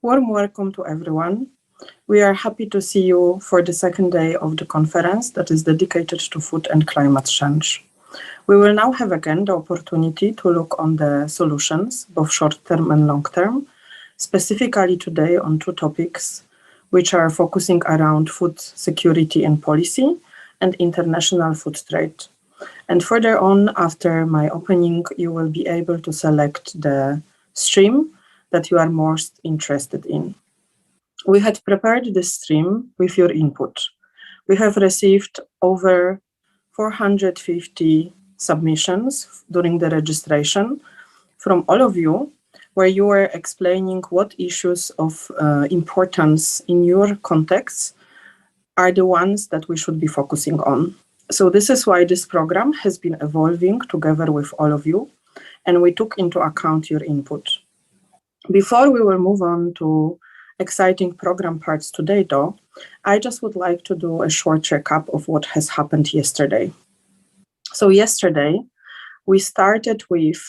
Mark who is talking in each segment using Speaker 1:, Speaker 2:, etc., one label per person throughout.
Speaker 1: Warm welcome to everyone. We are happy to see you for the second day of the conference that is dedicated to food and climate change. We will now have again the opportunity to look on the solutions, both short-term and long-term, specifically today on two topics which are focusing around food security and policy and international food trade. And further on, after my opening, you will be able to select the stream that you are most interested in. We had prepared this stream with your input. We have received over 450 submissions during the registration from all of you, where you were explaining what issues of importance in your context are the ones that we should be focusing on. So this is why this program has been evolving together with all of you, and we took into account your input. Before we will move on to exciting program parts today, though, I just would like to do a short recap of what has happened yesterday. So yesterday, we started with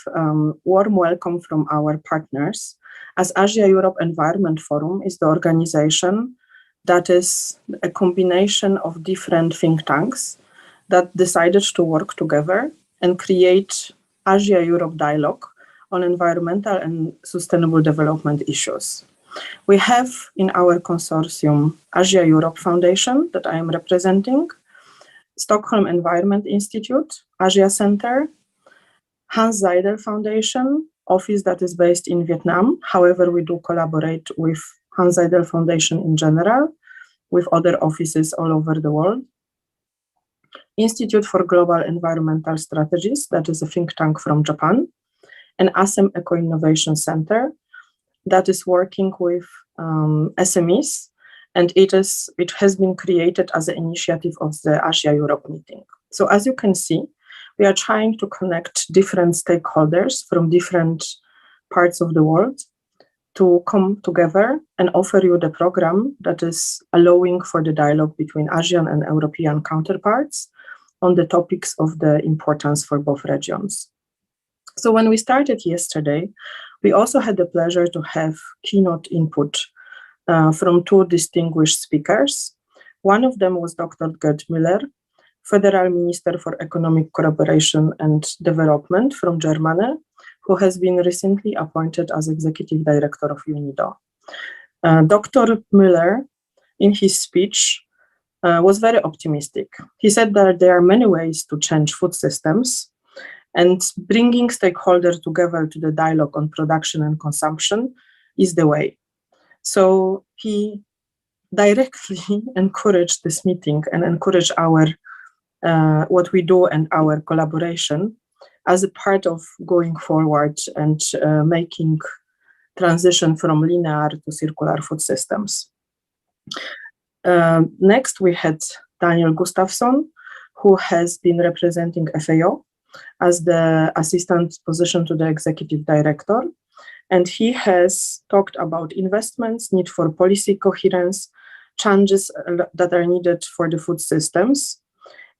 Speaker 1: warm welcome from our partners, as Asia-Europe Environment Forum is the organization that is a combination of different think tanks that decided to work together and create Asia-Europe dialogue on environmental and sustainable development issues. We have in our consortium Asia-Europe Foundation that I am representing, Stockholm Environment Institute, Asia Center, Hans Seidel Foundation, office that is based in Vietnam. However, we do collaborate with Hans Seidel Foundation in general, with other offices all over the world. Institute for Global Environmental Strategies, that is a think tank from Japan, and ASEM Eco-Innovation Center that is working with SMEs, and it has been created as an initiative of the Asia-Europe meeting. So as you can see, we are trying to connect different stakeholders from different parts of the world to come together and offer you the program that is allowing for the dialogue between Asian and European counterparts on the topics of the importance for both regions. So when we started yesterday, we also had the pleasure to have keynote input from two distinguished speakers. One of them was Dr. Gerd Müller, Federal Minister for Economic Cooperation and Development from Germany, who has been recently appointed as Executive Director of UNIDO. Dr. Müller, in his speech, was very optimistic. He said that there are many ways to change food systems, and bringing stakeholders together to the dialogue on production and consumption is the way. So he directly encouraged this meeting and encouraged our what we do and our collaboration as a part of going forward and making transition from linear to circular food systems. Next, we had Daniel Gustafsson, who has been representing FAO as the assistant position to the executive director. And he has talked about investments, need for policy coherence, changes that are needed for the food systems.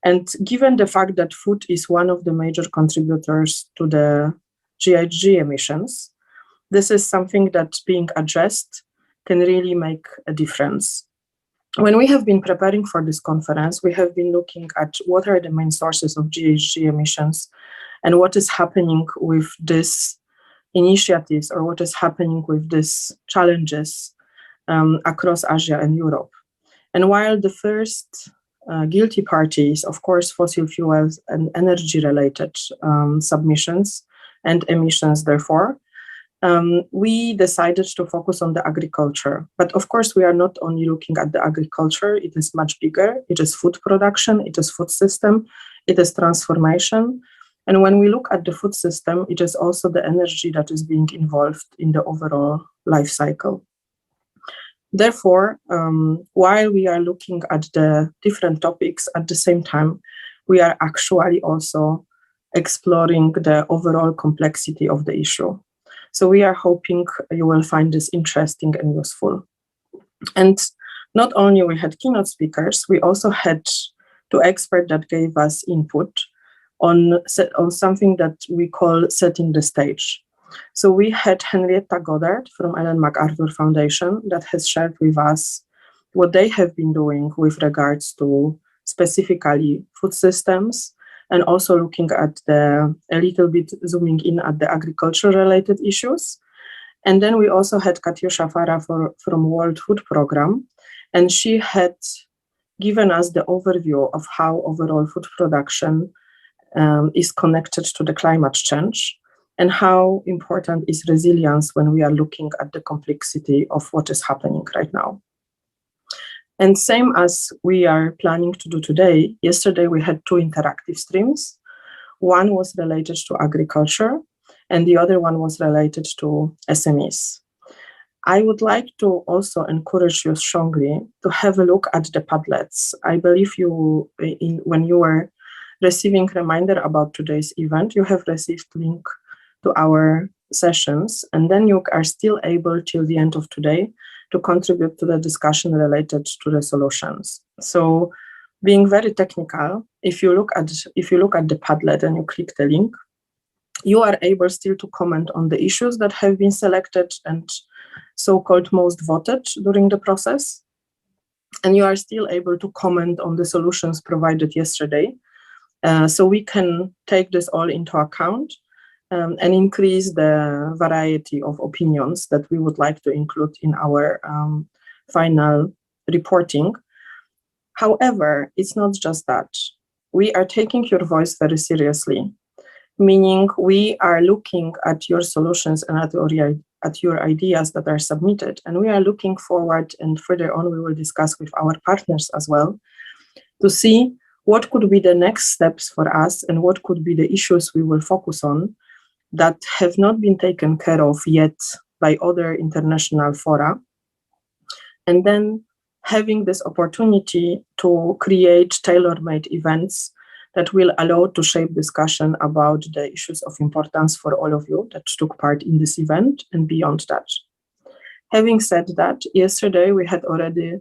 Speaker 1: And given the fact that food is one of the major contributors to the GHG emissions, this is something that being addressed can really make a difference. When we have been preparing for this conference, we have been looking at what are the main sources of GHG emissions and what is happening with these initiatives or what is happening with these challenges across Asia and Europe. And while the first guilty party is, of course, fossil fuels and energy-related submissions and emissions, therefore, we decided to focus on the agriculture. But of course, we are not only looking at the agriculture, it is much bigger. It is food production, it is food system, it is transformation. And when we look at the food system, it is also the energy that is being involved in the overall life cycle. Therefore, while we are looking at the different topics at the same time, we are actually also exploring the overall complexity of the issue. So we are hoping you will find this interesting and useful. And not only we had keynote speakers, we also had two experts that gave us input on something that we call setting the stage. So we had Henrietta Goddard from Ellen MacArthur Foundation that has shared with us what they have been doing with regards to specifically food systems, and also looking at a little bit zooming in at the agriculture-related issues. And then we also had Katyusha Farah from World Food Programme, and she had given us the overview of how overall food production is connected to the climate change, and how important is resilience when we are looking at the complexity of what is happening right now. And same as we are planning to do today, yesterday we had two interactive streams. One was related to agriculture, and the other one was related to SMEs. I would like to also encourage you strongly to have a look at the Padlets. I believe when you were receiving reminder about today's event, you have received link to our sessions, and then you are still able till the end of today to contribute to the discussion related to the solutions. So, being very technical, if you look at the Padlet and you click the link, you are able still to comment on the issues that have been selected and so-called most voted during the process. And you are still able to comment on the solutions provided yesterday. So we can take this all into account and increase the variety of opinions that we would like to include in our final reporting. However, it's not just that. We are taking your voice very seriously, meaning we are looking at your solutions and at your ideas that are submitted, and we are looking forward, and further on we will discuss with our partners as well, to see what could be the next steps for us and what could be the issues we will focus on that have not been taken care of yet by other international fora. And then having this opportunity to create tailor-made events that will allow to shape discussion about the issues of importance for all of you that took part in this event and beyond that. Having said that, yesterday we had already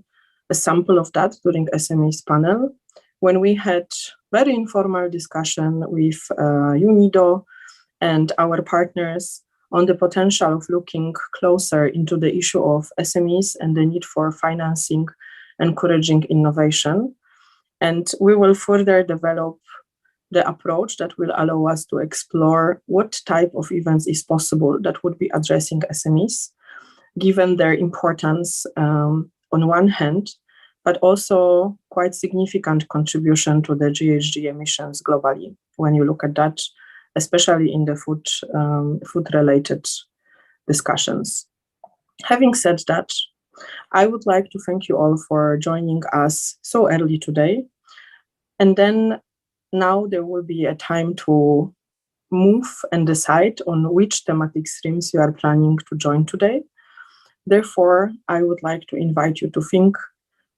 Speaker 1: a sample of that during SMEs panel, when we had very informal discussion with UNIDO and our partners on the potential of looking closer into the issue of SMEs and the need for financing, encouraging innovation. And we will further develop the approach that will allow us to explore what type of events is possible that would be addressing SMEs, given their importance on one hand, but also quite significant contribution to the GHG emissions globally, when you look at that, especially in the food-related discussions. Having said that, I would like to thank you all for joining us so early today. And then now there will be a time to move and decide on which thematic streams you are planning to join today. Therefore, I would like to invite you to think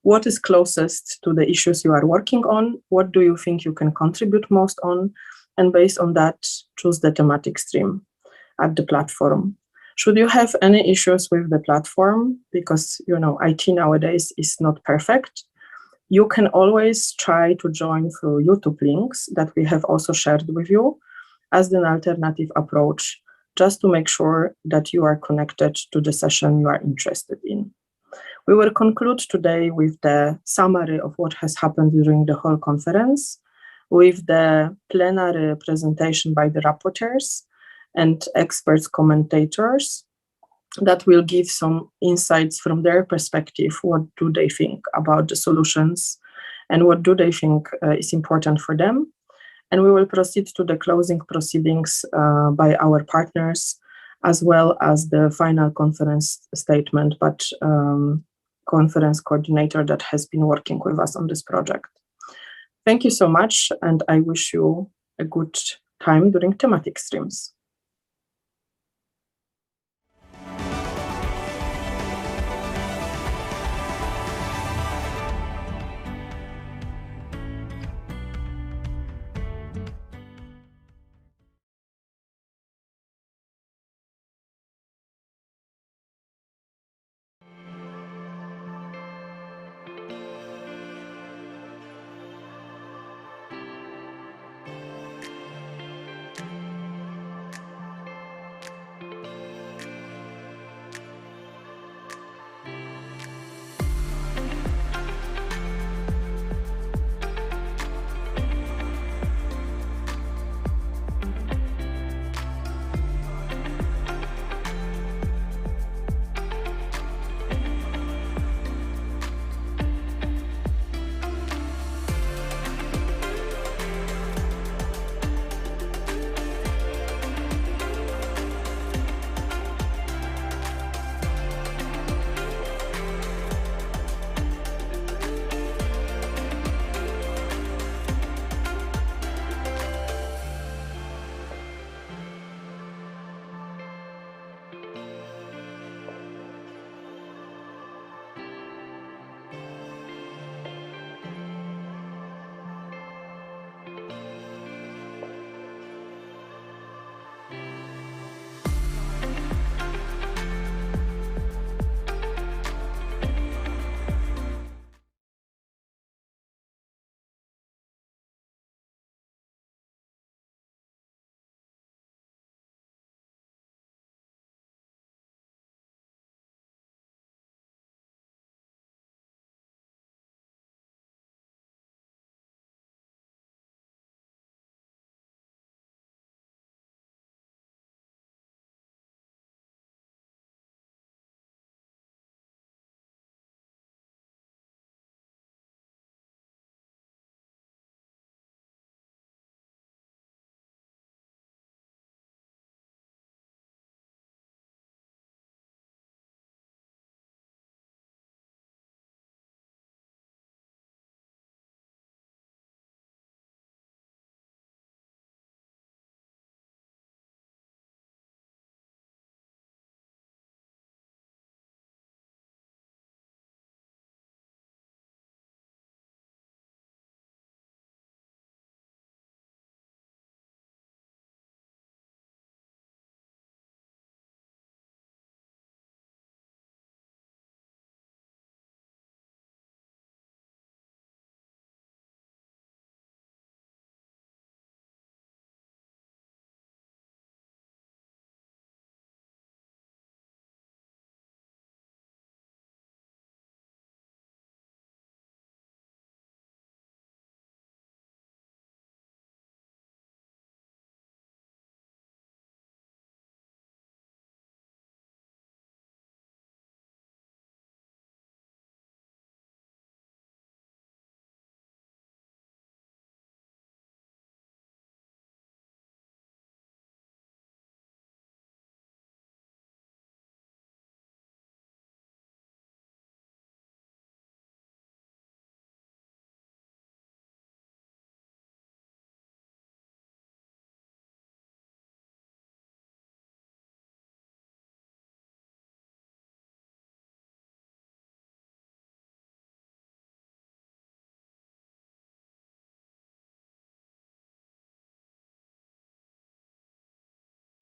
Speaker 1: what is closest to the issues you are working on, what do you think you can contribute most on, and based on that, choose the thematic stream at the platform. Should you have any issues with the platform, because IT nowadays is not perfect, you can always try to join through YouTube links that we have also shared with you as an alternative approach, just to make sure that you are connected to the session you are interested in. We will conclude today with the summary of what has happened during the whole conference, with the plenary presentation by the rapporteurs and experts commentators that will give some insights from their perspective. What do they think about the solutions and what do they think is important for them? And we will proceed to the closing proceedings by our partners, as well as the final conference statement, but conference coordinator that has been working with us on this project. Thank you so much, and I wish you a good time during thematic streams.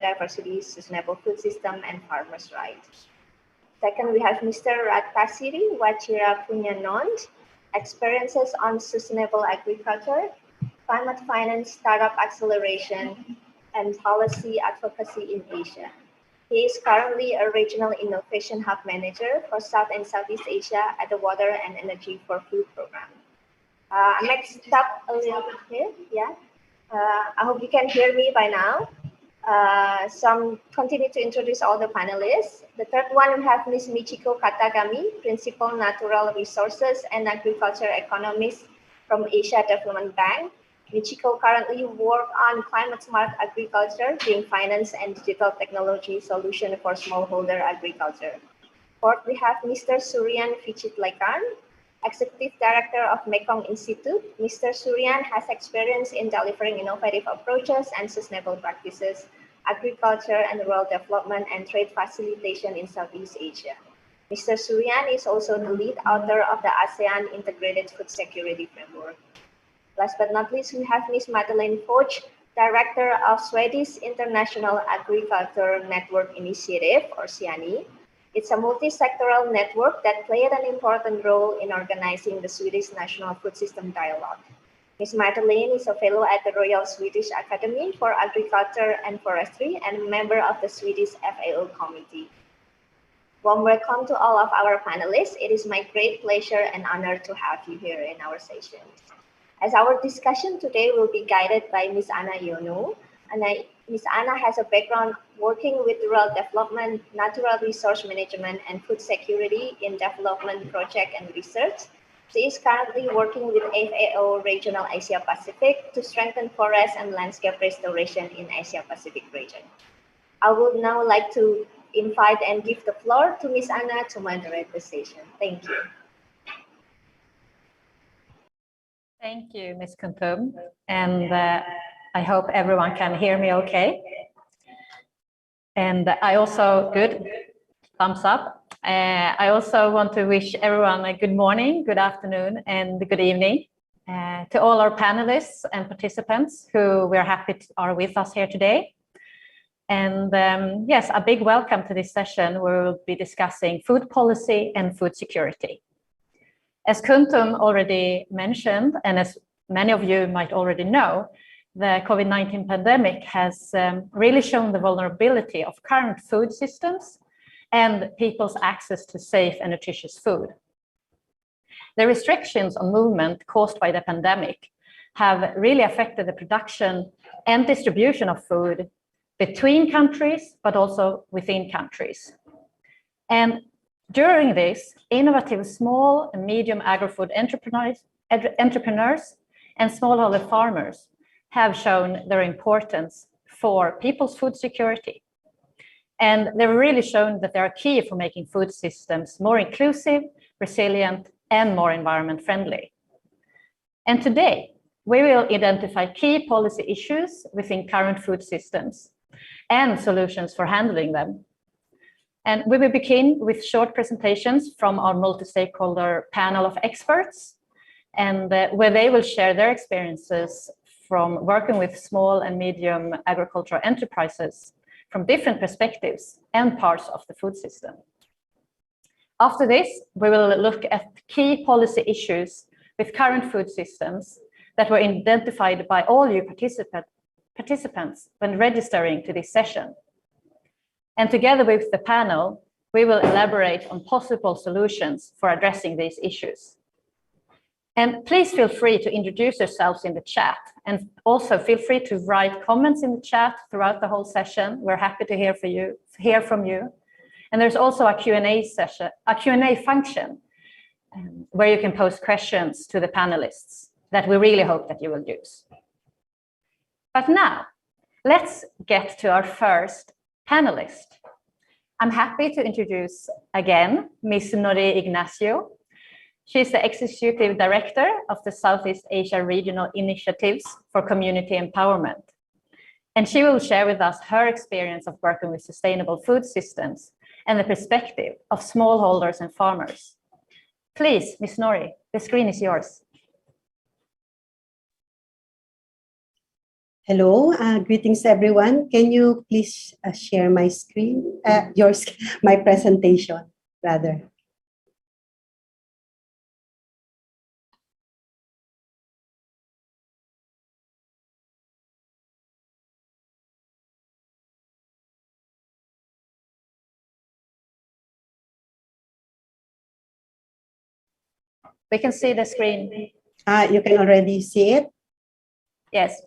Speaker 2: biodiversity, sustainable food system, and farmers' rights. Second, we have Mr. Radtasiri WACHIRAPUNYANONT, experiences on sustainable agriculture, climate finance, startup acceleration, and policy advocacy in Asia. He is currently a regional innovation hub manager for South and Southeast Asia at the Water and Energy for Food program. I might stop a little bit here. Yeah. I hope you can hear me by now. So I'm continue to introduce all the panelists. The third one, we have Ms. Michiko KATAGAMI, Principal Natural Resources and Agriculture Economist from Asia Development Bank. Michiko currently works on climate-smart agriculture, green finance, and digital technology solution for smallholder agriculture. Fourth, we have Mr. Suriyan Vichitlekarn, Executive Director of Mekong Institute. Mr. Suriyan has experience in delivering innovative approaches and sustainable practices, agriculture and rural development, and trade facilitation in Southeast Asia. Mr. Suriyan is also the lead author of the ASEAN Integrated Food Security Framework. Last but not least, we have Ms. Madelaine FODGE, Director of Swedish International Agriculture Network Initiative, or SIANI. It's a multi-sectoral network that played an important role in organizing the Swedish National Food System Dialogue. Ms. Madelaine is a fellow at the Royal Swedish Academy for Agriculture and Forestry and a member of the Swedish FAO Committee. Warm welcome to all of our panelists. It is my great pleasure and honor to have you here in our session. As our discussion today will be guided by Ms. Anna Iono, Ms. Anna has a background working with rural development, natural resource management, and food security in development project and research. She is currently working with FAO Regional Asia Pacific to strengthen forest and landscape restoration in Asia Pacific region. I would now like to invite and give the floor to Ms. Anna to moderate the session. Thank you.
Speaker 3: Thank you, Ms. Kuntum, and I hope everyone can hear me okay. And I also, good, thumbs up. I also want to wish everyone a good morning, good afternoon, and good evening to all our panelists and participants who we're happy are with us here today. And yes, a big welcome to this session where we'll be discussing food policy and food security. As Kuntum already mentioned, and as many of you might already know, the COVID-19 pandemic has really shown the vulnerability of current food systems and people's access to safe and nutritious food. The restrictions on movement caused by the pandemic have really affected the production and distribution of food between countries, but also within countries. And during this, innovative small and medium agri-food entrepreneurs and smallholder farmers have shown their importance for people's food security. And they've really shown that they are key for making food systems more inclusive, resilient, and more environment friendly. And today, we will identify key policy issues within current food systems and solutions for handling them. And we will begin with short presentations from our multi-stakeholder panel of experts, and where they will share their experiences from working with small and medium agricultural enterprises from different perspectives and parts of the food system. After this, we will look at key policy issues with current food systems that were identified by all you participants when registering to this session. And together with the panel, we will elaborate on possible solutions for addressing these issues. And please feel free to introduce yourselves in the chat, and also feel free to write comments in the chat throughout the whole session. We're happy to hear from you. And there's also a Q&A function where you can post questions to the panelists that we really hope that you will use. But now, let's get to our first panelist. I'm happy to introduce again Ms. IGNATIO. She's the Executive Director of the Southeast Asia Regional Initiatives for Community Empowerment. And she will share with us her experience of working with sustainable food systems and the perspective of smallholders and farmers. Please, Ms. Nori, the screen is yours.
Speaker 4: Hello, greetings everyone. Can you please share my screen, my presentation rather?
Speaker 3: We can see the screen.
Speaker 4: You can already see it?
Speaker 3: Yes.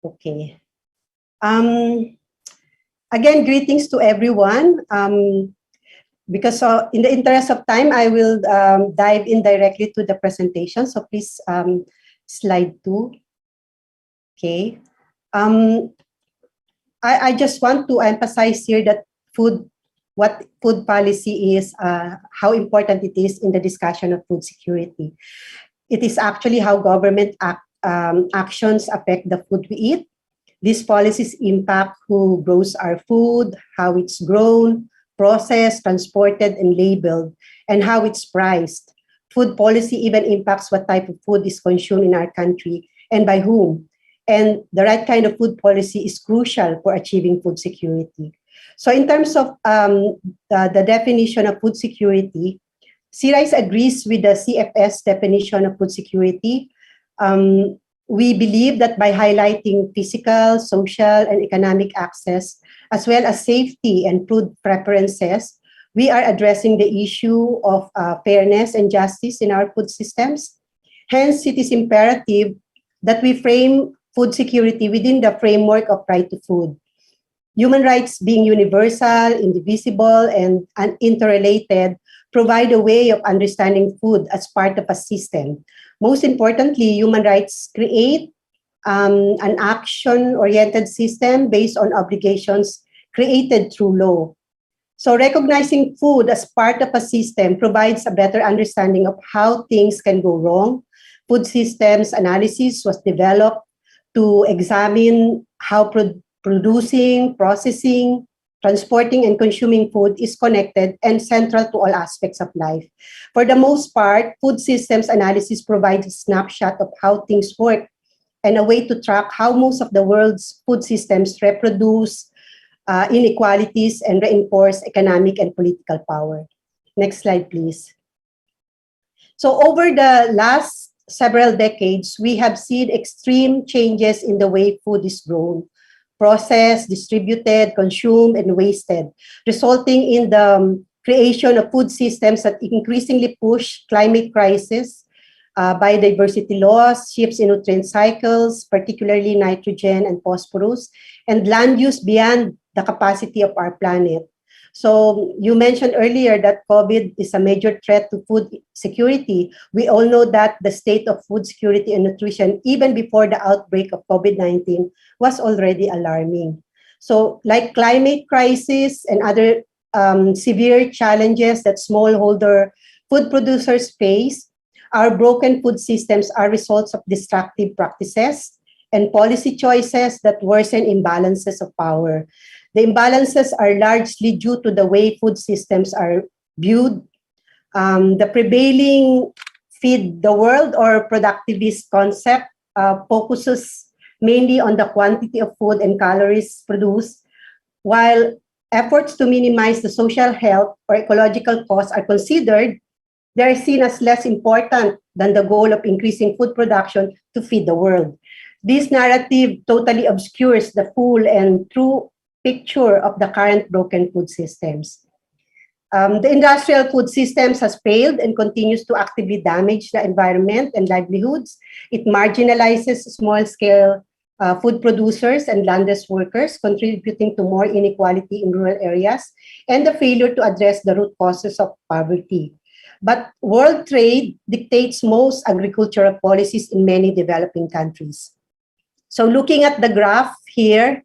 Speaker 4: Okay. Again, greetings to everyone. Because in the interest of time, I will dive in directly to the presentation. So please, slide 2. Okay. I just want to emphasize here that what food policy is, how important it is in the discussion of food security. It is actually how government actions affect the food we eat. These policies impact who grows our food, how it's grown, processed, transported, and labeled, and how it's priced. Food policy even impacts what type of food is consumed in our country and by whom. And the right kind of food policy is crucial for achieving food security. So in terms of the definition of food security, SEARICE agrees with the CFS definition of food security. We believe that by highlighting physical, social, and economic access, as well as safety and food preferences, we are addressing the issue of fairness and justice in our food systems. Hence, it is imperative that we frame food security within the framework of right to food. Human rights being universal, indivisible, and interrelated provide a way of understanding food as part of a system. Most importantly, human rights create an action-oriented system based on obligations created through law. So recognizing food as part of a system provides a better understanding of how things can go wrong. Food systems analysis was developed to examine how producing, processing, transporting, and consuming food is connected and central to all aspects of life. For the most part, food systems analysis provides a snapshot of how things work and a way to track how most of the world's food systems reproduce inequalities and reinforce economic and political power. Next slide, please. So over the last several decades, we have seen extreme changes in the way food is grown, processed, distributed, consumed, and wasted, resulting in the creation of food systems that increasingly push climate crisis, biodiversity loss, shifts in nutrient cycles, particularly nitrogen and phosphorus, and land use beyond the capacity of our planet. So you mentioned earlier that COVID is a major threat to food security. We all know that the state of food security and nutrition, even before the outbreak of COVID-19, was already alarming. So like climate crisis and other severe challenges that smallholder food producers face, our broken food systems are results of destructive practices and policy choices that worsen imbalances of power. The imbalances are largely due to the way food systems are viewed. The prevailing feed the world or productivist concept focuses mainly on the quantity of food and calories produced, while efforts to minimize the social health or ecological costs are considered. They're seen as less important than the goal of increasing food production to feed the world. This narrative totally obscures the full and true picture of the current broken food systems. The industrial food systems has failed and continues to actively damage the environment and livelihoods. It marginalizes small-scale food producers and landless workers, contributing to more inequality in rural areas and the failure to address the root causes of poverty. But world trade dictates most agricultural policies in many developing countries. So looking at the graph here,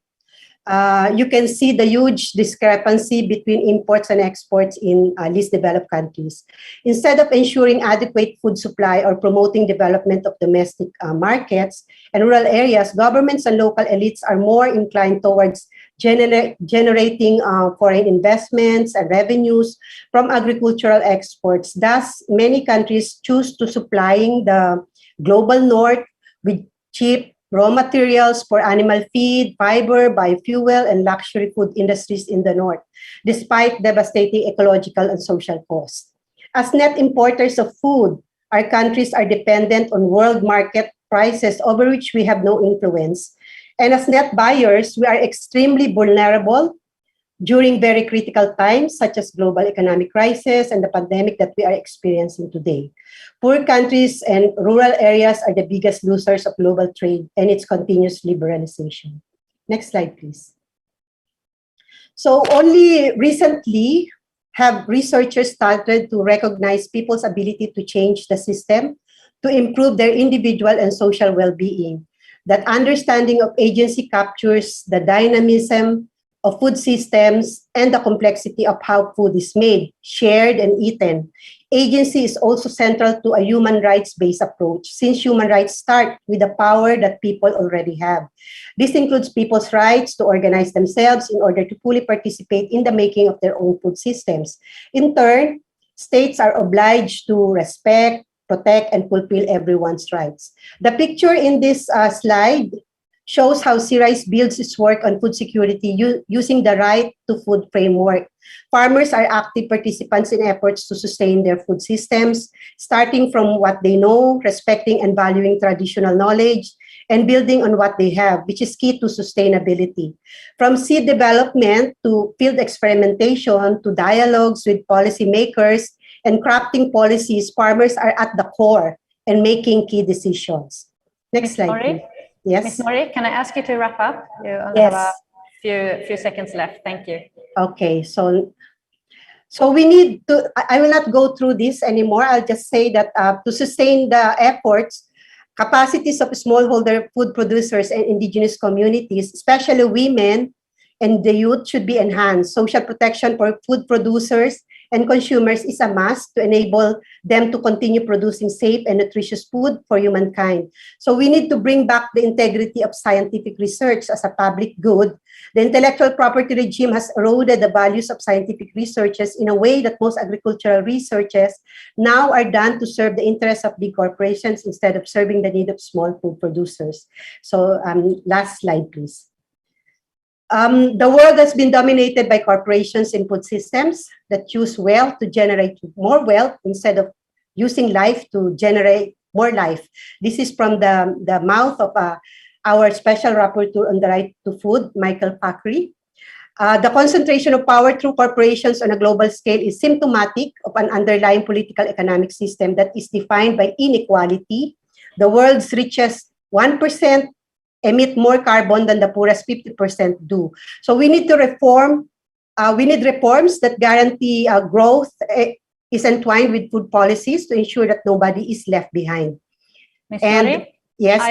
Speaker 4: you can see the huge discrepancy between imports and exports in least developed countries. Instead of ensuring adequate food supply or promoting development of domestic markets and rural areas, governments and local elites are more inclined towards generating foreign investments and revenues from agricultural exports. Thus, many countries choose to supplying the global north with cheap raw materials for animal feed, fiber, biofuel, and luxury food industries in the north, despite devastating ecological and social costs. As net importers of food, our countries are dependent on world market prices over which we have no influence. And as net buyers, we are extremely vulnerable during very critical times, such as global economic crisis and the pandemic that we are experiencing today. Poor countries and rural areas are the biggest losers of global trade and its continuous liberalization. Next slide, please. So only recently have researchers started to recognize people's ability to change the system to improve their individual and social well-being. That understanding of agency captures the dynamism of food systems and the complexity of how food is made, shared, and eaten. Agency is also central to a human rights-based approach, since human rights start with the power that people already have. This includes people's rights to organize themselves in order to fully participate in the making of their own food systems. In turn, states are obliged to respect, protect, and fulfill everyone's rights. The picture in this slide shows how SEARICE builds its work on food security using the right to food framework. Farmers are active participants in efforts to sustain their food systems, starting from what they know, respecting and valuing traditional knowledge, and building on what they have, which is key to sustainability. From seed development to field experimentation to dialogues with policymakers and crafting policies, farmers are at the core and making key decisions. Next slide, please. Yes.
Speaker 3: Ms. Nori, can I ask you to wrap up? You only
Speaker 4: Yes.
Speaker 3: have a few seconds left. Thank you.
Speaker 4: Okay, so we need to, I will not go through this anymore. I'll just say that to sustain the efforts, capacities of smallholder food producers and indigenous communities, especially women and the youth, should be enhanced. Social protection for food producers and consumers is a must to enable them to continue producing safe and nutritious food for humankind. So we need to bring back the integrity of scientific research as a public good. The intellectual property regime has eroded the values of scientific researches in a way that most agricultural researches now are done to serve the interests of big corporations instead of serving the need of small food producers. So last slide, please. The world has been dominated by corporations and food systems that use wealth to generate more wealth instead of using life to generate more life. This is from the mouth of our special rapporteur on the right to food, Michael Fakri. The concentration of power through corporations on a global scale is symptomatic of an underlying political economic system that is defined by inequality. The world's richest 1% emit more carbon than the poorest 50% do. So we need to reform, we need reforms that guarantee growth is entwined with food policies to ensure that nobody is left behind.
Speaker 3: Ms. Nori,
Speaker 4: yes,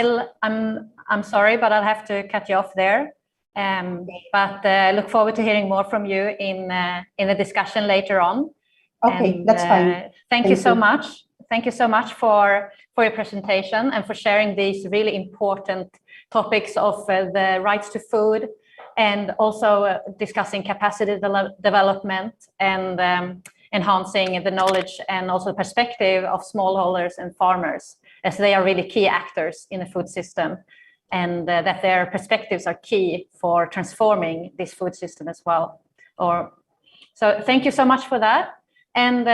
Speaker 3: I'm sorry, but I'll have to cut you off there. But look forward to hearing more from you in the discussion later on.
Speaker 4: Okay, that's fine.
Speaker 3: Thank you so much. Thank you so much for your presentation and for sharing these really important topics of the rights to food, and also discussing capacity development and enhancing the knowledge and also perspective of smallholders and farmers, as they are really key actors in the food system, and that their perspectives are key for transforming this food system as well. So thank you so much for that. And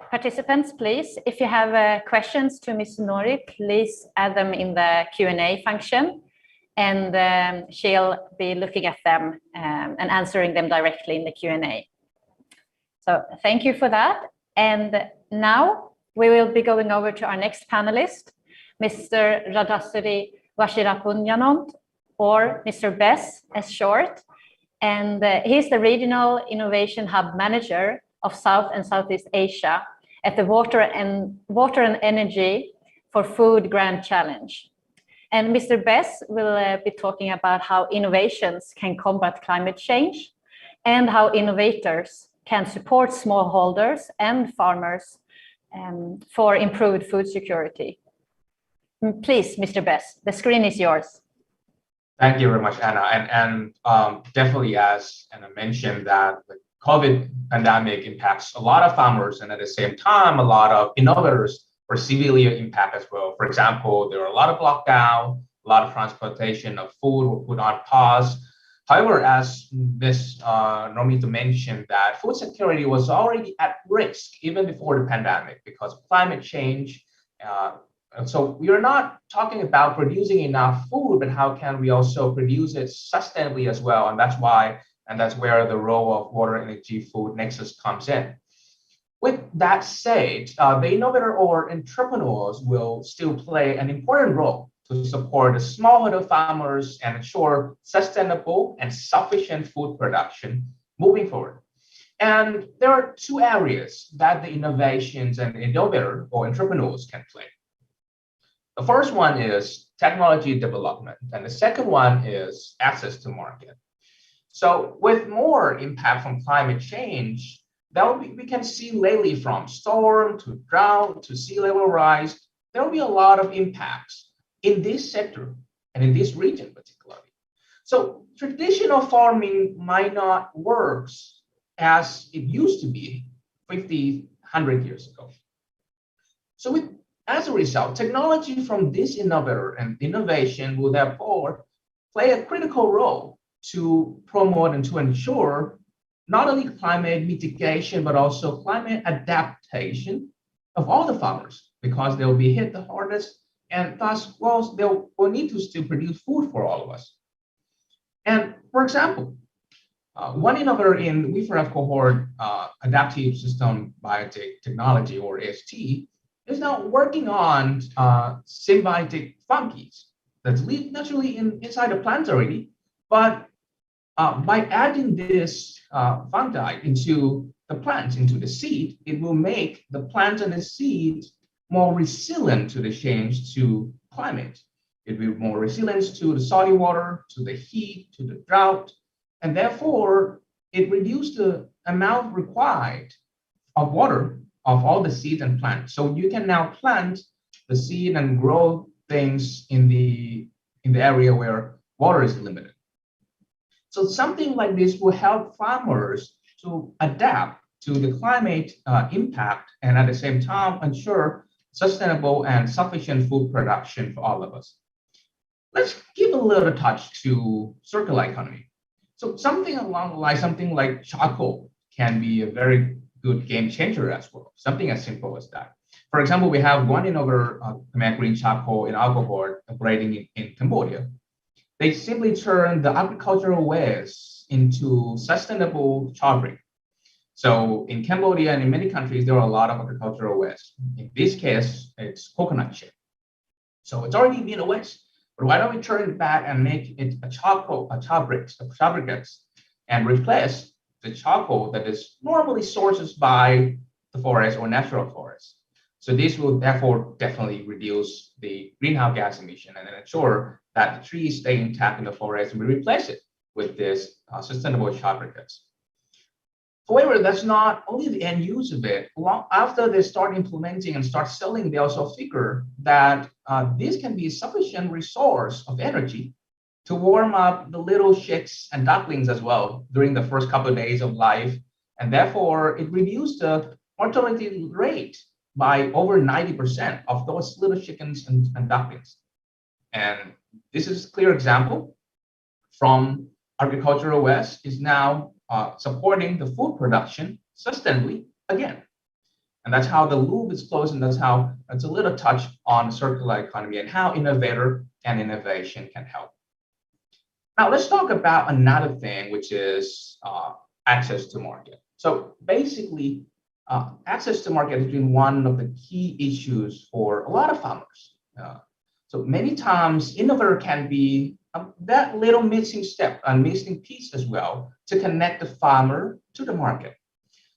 Speaker 3: participants, please, if you have questions to Ms. Nori, please add them in the Q&A function, and she'll be looking at them and answering them directly in the Q&A. So thank you for that. And now we will be going over to our next panelist, Mr. Radtasiri WACHIRAPUNYANONT, or Mr. Bess as short. And he's the Regional Innovation Hub Manager of South and Southeast Asia at the Water and Energy for Food Grand Challenge. And Mr. Bess will be talking about how innovations can combat climate change and how innovators can support smallholders and farmers for improved food security. Please, Mr. Bess, the screen is yours.
Speaker 5: Thank you very much, Anna. And definitely, as Anna mentioned, that the COVID pandemic impacts a lot of farmers, and at the same time, a lot of innovators were severely impacted as well. For example, there were a lot of lockdown, a lot of transportation of food were put on pause. However, as Ms. Normita mentioned, that food security was already at risk even before the pandemic because of climate change. And so we are not talking about producing enough food, but how can we also produce it sustainably as well? And that's why, and that's where the role of water, energy, food nexus comes in. With that said, the innovator or entrepreneurs will still play an important role to support the smallholder farmers and ensure sustainable and sufficient food production moving forward. And there are two areas that the innovations and innovator or entrepreneurs can play. The first one is technology development, and the second one is access to market. So with more impact from climate change, we can see lately from storm to drought to sea level rise, there will be a lot of impacts in this sector and in this region particularly. So traditional farming might not work as it used to be 50, 100 years ago. So as a result, technology from this innovator and innovation will therefore play a critical role to promote and to ensure not only climate mitigation, but also climate adaptation of all the farmers, because they'll be hit the hardest, and thus, well, they'll need to still produce food for all of us. And for example, one innovator in WACHIRAP cohort, Adaptive System Biotechnology, or AST, is now working on symbiotic fungi that live naturally inside the plants already, but by adding this fungi into the plants, into the seed, it will make the plant and the seed more resilient to the change to climate. It will be more resilient to the salty water, to the heat, to the drought, and therefore it reduces the amount required of water of all the seed and plants. So you can now plant the seed and grow things in the area where water is limited. So something like this will help farmers to adapt to the climate impact and at the same time ensure sustainable and sufficient food production for all of us. Let's give a little touch to circular economy. So something along the line, something like charcoal can be a very good game changer as well. Something as simple as that. For example, we have one innovator, green charcoal in our cohort operating in Cambodia. They simply turn the agricultural waste into sustainable charcoal. So in Cambodia and in many countries, there are a lot of agricultural waste. In this case, it's coconut shell. So it's already been a waste, but why don't we turn it back and make it a charcoal, a char bricks, and replace the charcoal that is normally sourced by the forest or natural forest. So this will therefore definitely reduce the greenhouse gas emission and ensure that the trees stay intact in the forest, and we replace it with this sustainable char bricks. However, that's not only the end use of it. Long after they start implementing and start selling, they also figure that this can be a sufficient resource of energy to warm up the little chicks and ducklings as well during the first couple of days of life. And therefore, it reduced the mortality rate by over 90% of those little chickens and ducklings. And this is a clear example from agricultural waste is now supporting the food production sustainably again. And that's how the loop is closed, and that's how it's a little touch on circular economy and how innovator and innovation can help. Now let's talk about another thing, which is access to market. So basically, access to market has been one of the key issues for a lot of farmers. So many times, innovator can be that little missing step, a missing piece as well, to connect the farmer to the market.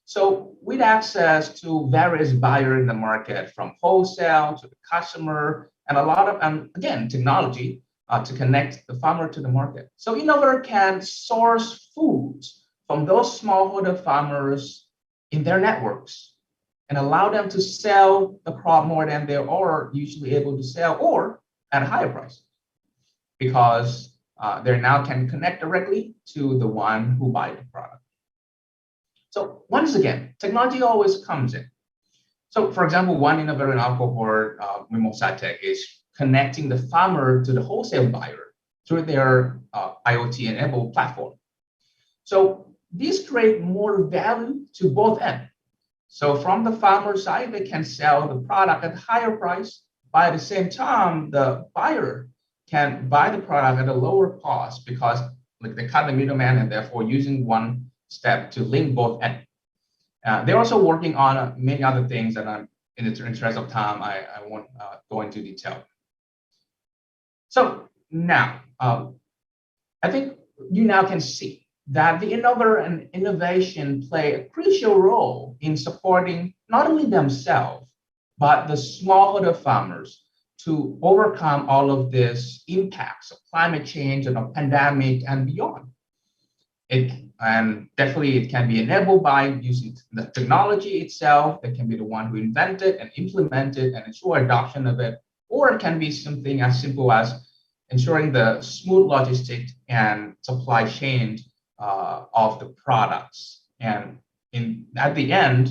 Speaker 5: So with access to various buyers in the market, from wholesale to the customer, and a lot of, again, technology to connect the farmer to the market. So innovator can source foods from those smallholder farmers in their networks and allow them to sell the crop more than they are usually able to sell, or at a higher price, because they now can connect directly to the one who buys the product. So once again, technology always comes in. So for example, one innovator in our cohort, Mimosatech, is connecting the farmer to the wholesale buyer through their IoT-enabled platform. So these create more value to both ends. So from the farmer side, they can sell the product at a higher price, but at the same time, the buyer can buy the product at a lower cost because they cut the middleman and therefore using one step to link both ends. They're also working on many other things, and in the interest of time, I won't go into detail. So now, I think you now can see that the innovator and innovation play a crucial role in supporting not only themselves, but the smallholder farmers to overcome all of these impacts of climate change and of pandemic and beyond. And definitely it can be enabled by using the technology itself. That can be the one who invented and implemented and ensure adoption of it, or it can be something as simple as ensuring the smooth logistics and supply chain of the products. And at the end,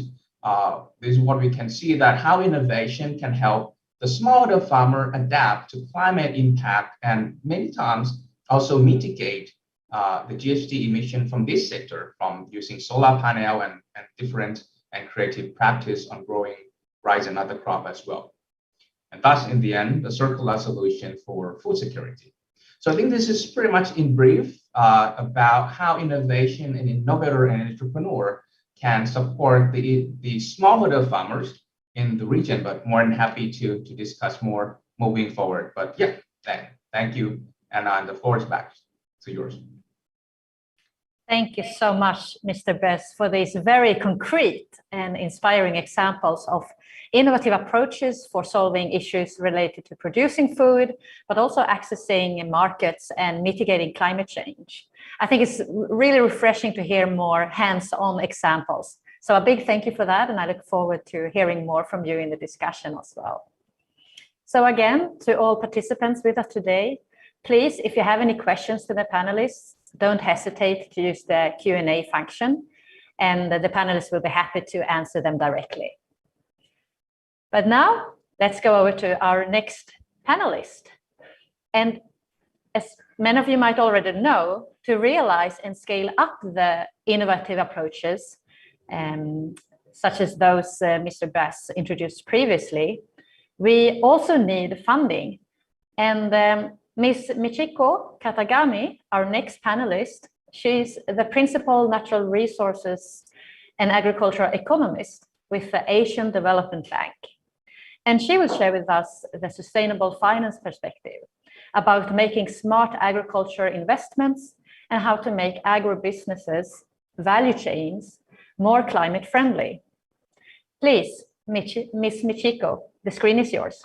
Speaker 5: this is what we can see, that how innovation can help the smallholder farmer adapt to climate impact and many times also mitigate the GHG emission from this sector from using solar panel and different and creative practice on growing rice and other crop as well. And thus, in the end, a circular solution for food security. So I think this is pretty much in brief about how innovation and innovator and entrepreneur can support the smallholder farmers in the region, but more than happy to discuss more moving forward. But yeah, thank you. And the floor is back to yours.
Speaker 3: Thank you so much, Mr. Bess, for these very concrete and inspiring examples of innovative approaches for solving issues related to producing food, but also accessing markets and mitigating climate change. I think it's really refreshing to hear more hands-on examples. So a big thank you for that, and I look forward to hearing more from you in the discussion as well. So again, to all participants with us today, please, if you have any questions to the panelists, don't hesitate to use the Q&A function, and the panelists will be happy to answer them directly. But now, let's go over to our next panelist. And as many of you might already know, to realize and scale up the innovative approaches, such as those Mr. Bess introduced previously, we also need funding. And Ms. Michiko KATAGAMI, our next panelist, she's the Principal Natural Resources and Agricultural Economist with the Asian Development Bank. And she will share with us the sustainable finance perspective about making smart agriculture investments and how to make agribusinesses, value chains, more climate friendly. Please, Ms. Michiko, the screen is yours.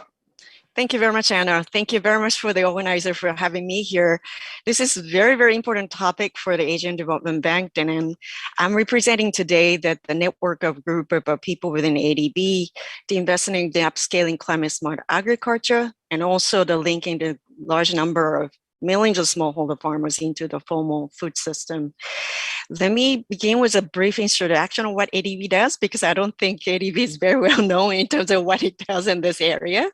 Speaker 6: Thank you very much, Anna. Thank you very much for the organizer for having me here. This is a very, very important topic for the Asian Development Bank, and I'm representing today that the network of group of people within ADB, the investment in the upscaling climate smart agriculture, and also the linking the large number of millions of smallholder farmers into the formal food system. Let me begin with a brief introduction of what ADB does, because I don't think ADB is very well known in terms of what it does in this area.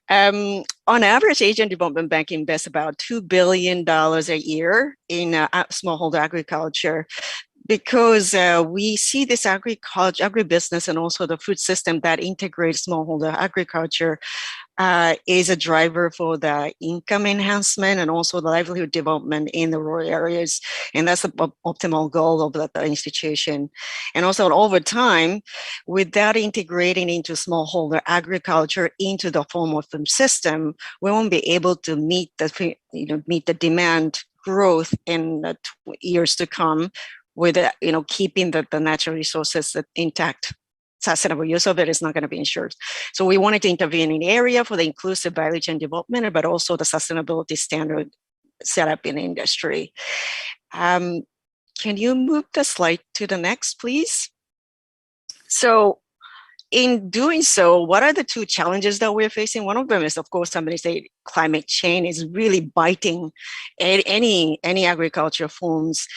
Speaker 6: On average, Asian Development Bank invests about $2 billion a year in smallholder agriculture, because we see this agribusiness and also the food system that integrates smallholder agriculture is a driver for the income enhancement and also the livelihood development in the rural areas. And that's the optimal goal of the institution. And also over time, without integrating into smallholder agriculture into the formal food system, we won't be able to meet the demand growth in the years to come with keeping the natural resources intact. Sustainable use of it is not going to be ensured. So we wanted to intervene in the area for the inclusive value chain development, but also the sustainability standard set up in the industry. Can you move the slide to the next, please? So in doing so, what are the two challenges that we're facing? One of them is, of course, somebody say climate change is really biting at any agriculture forms.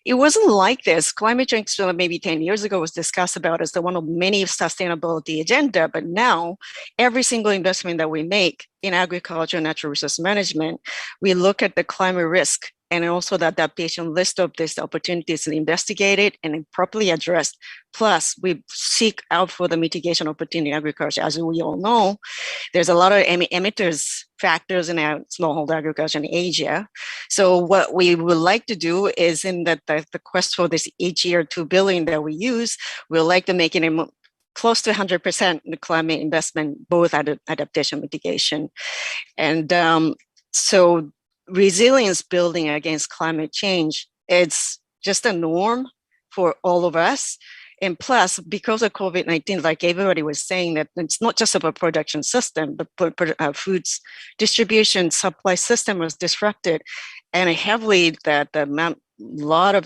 Speaker 6: It wasn't like this. Climate change maybe 10 years ago was discussed about as the one of many sustainability agenda, but now every single investment that we make in agriculture and natural resource management, we look at the climate risk and also the adaptation list of these opportunities and investigate it and properly addressed. Plus, we seek out for the mitigation opportunity in agriculture. As we all know, there's a lot of emitters factors in our smallholder agriculture in Asia. So what we would like to do is in the quest for this each year 2 billion that we use, we'd like to make it close to 100% the climate investment, both adaptation mitigation. And so resilience building against climate change, it's just a norm for all of us. And plus, because of COVID-19, like everybody was saying, that it's not just about production system, the foods distribution supply system was disrupted, and heavily that the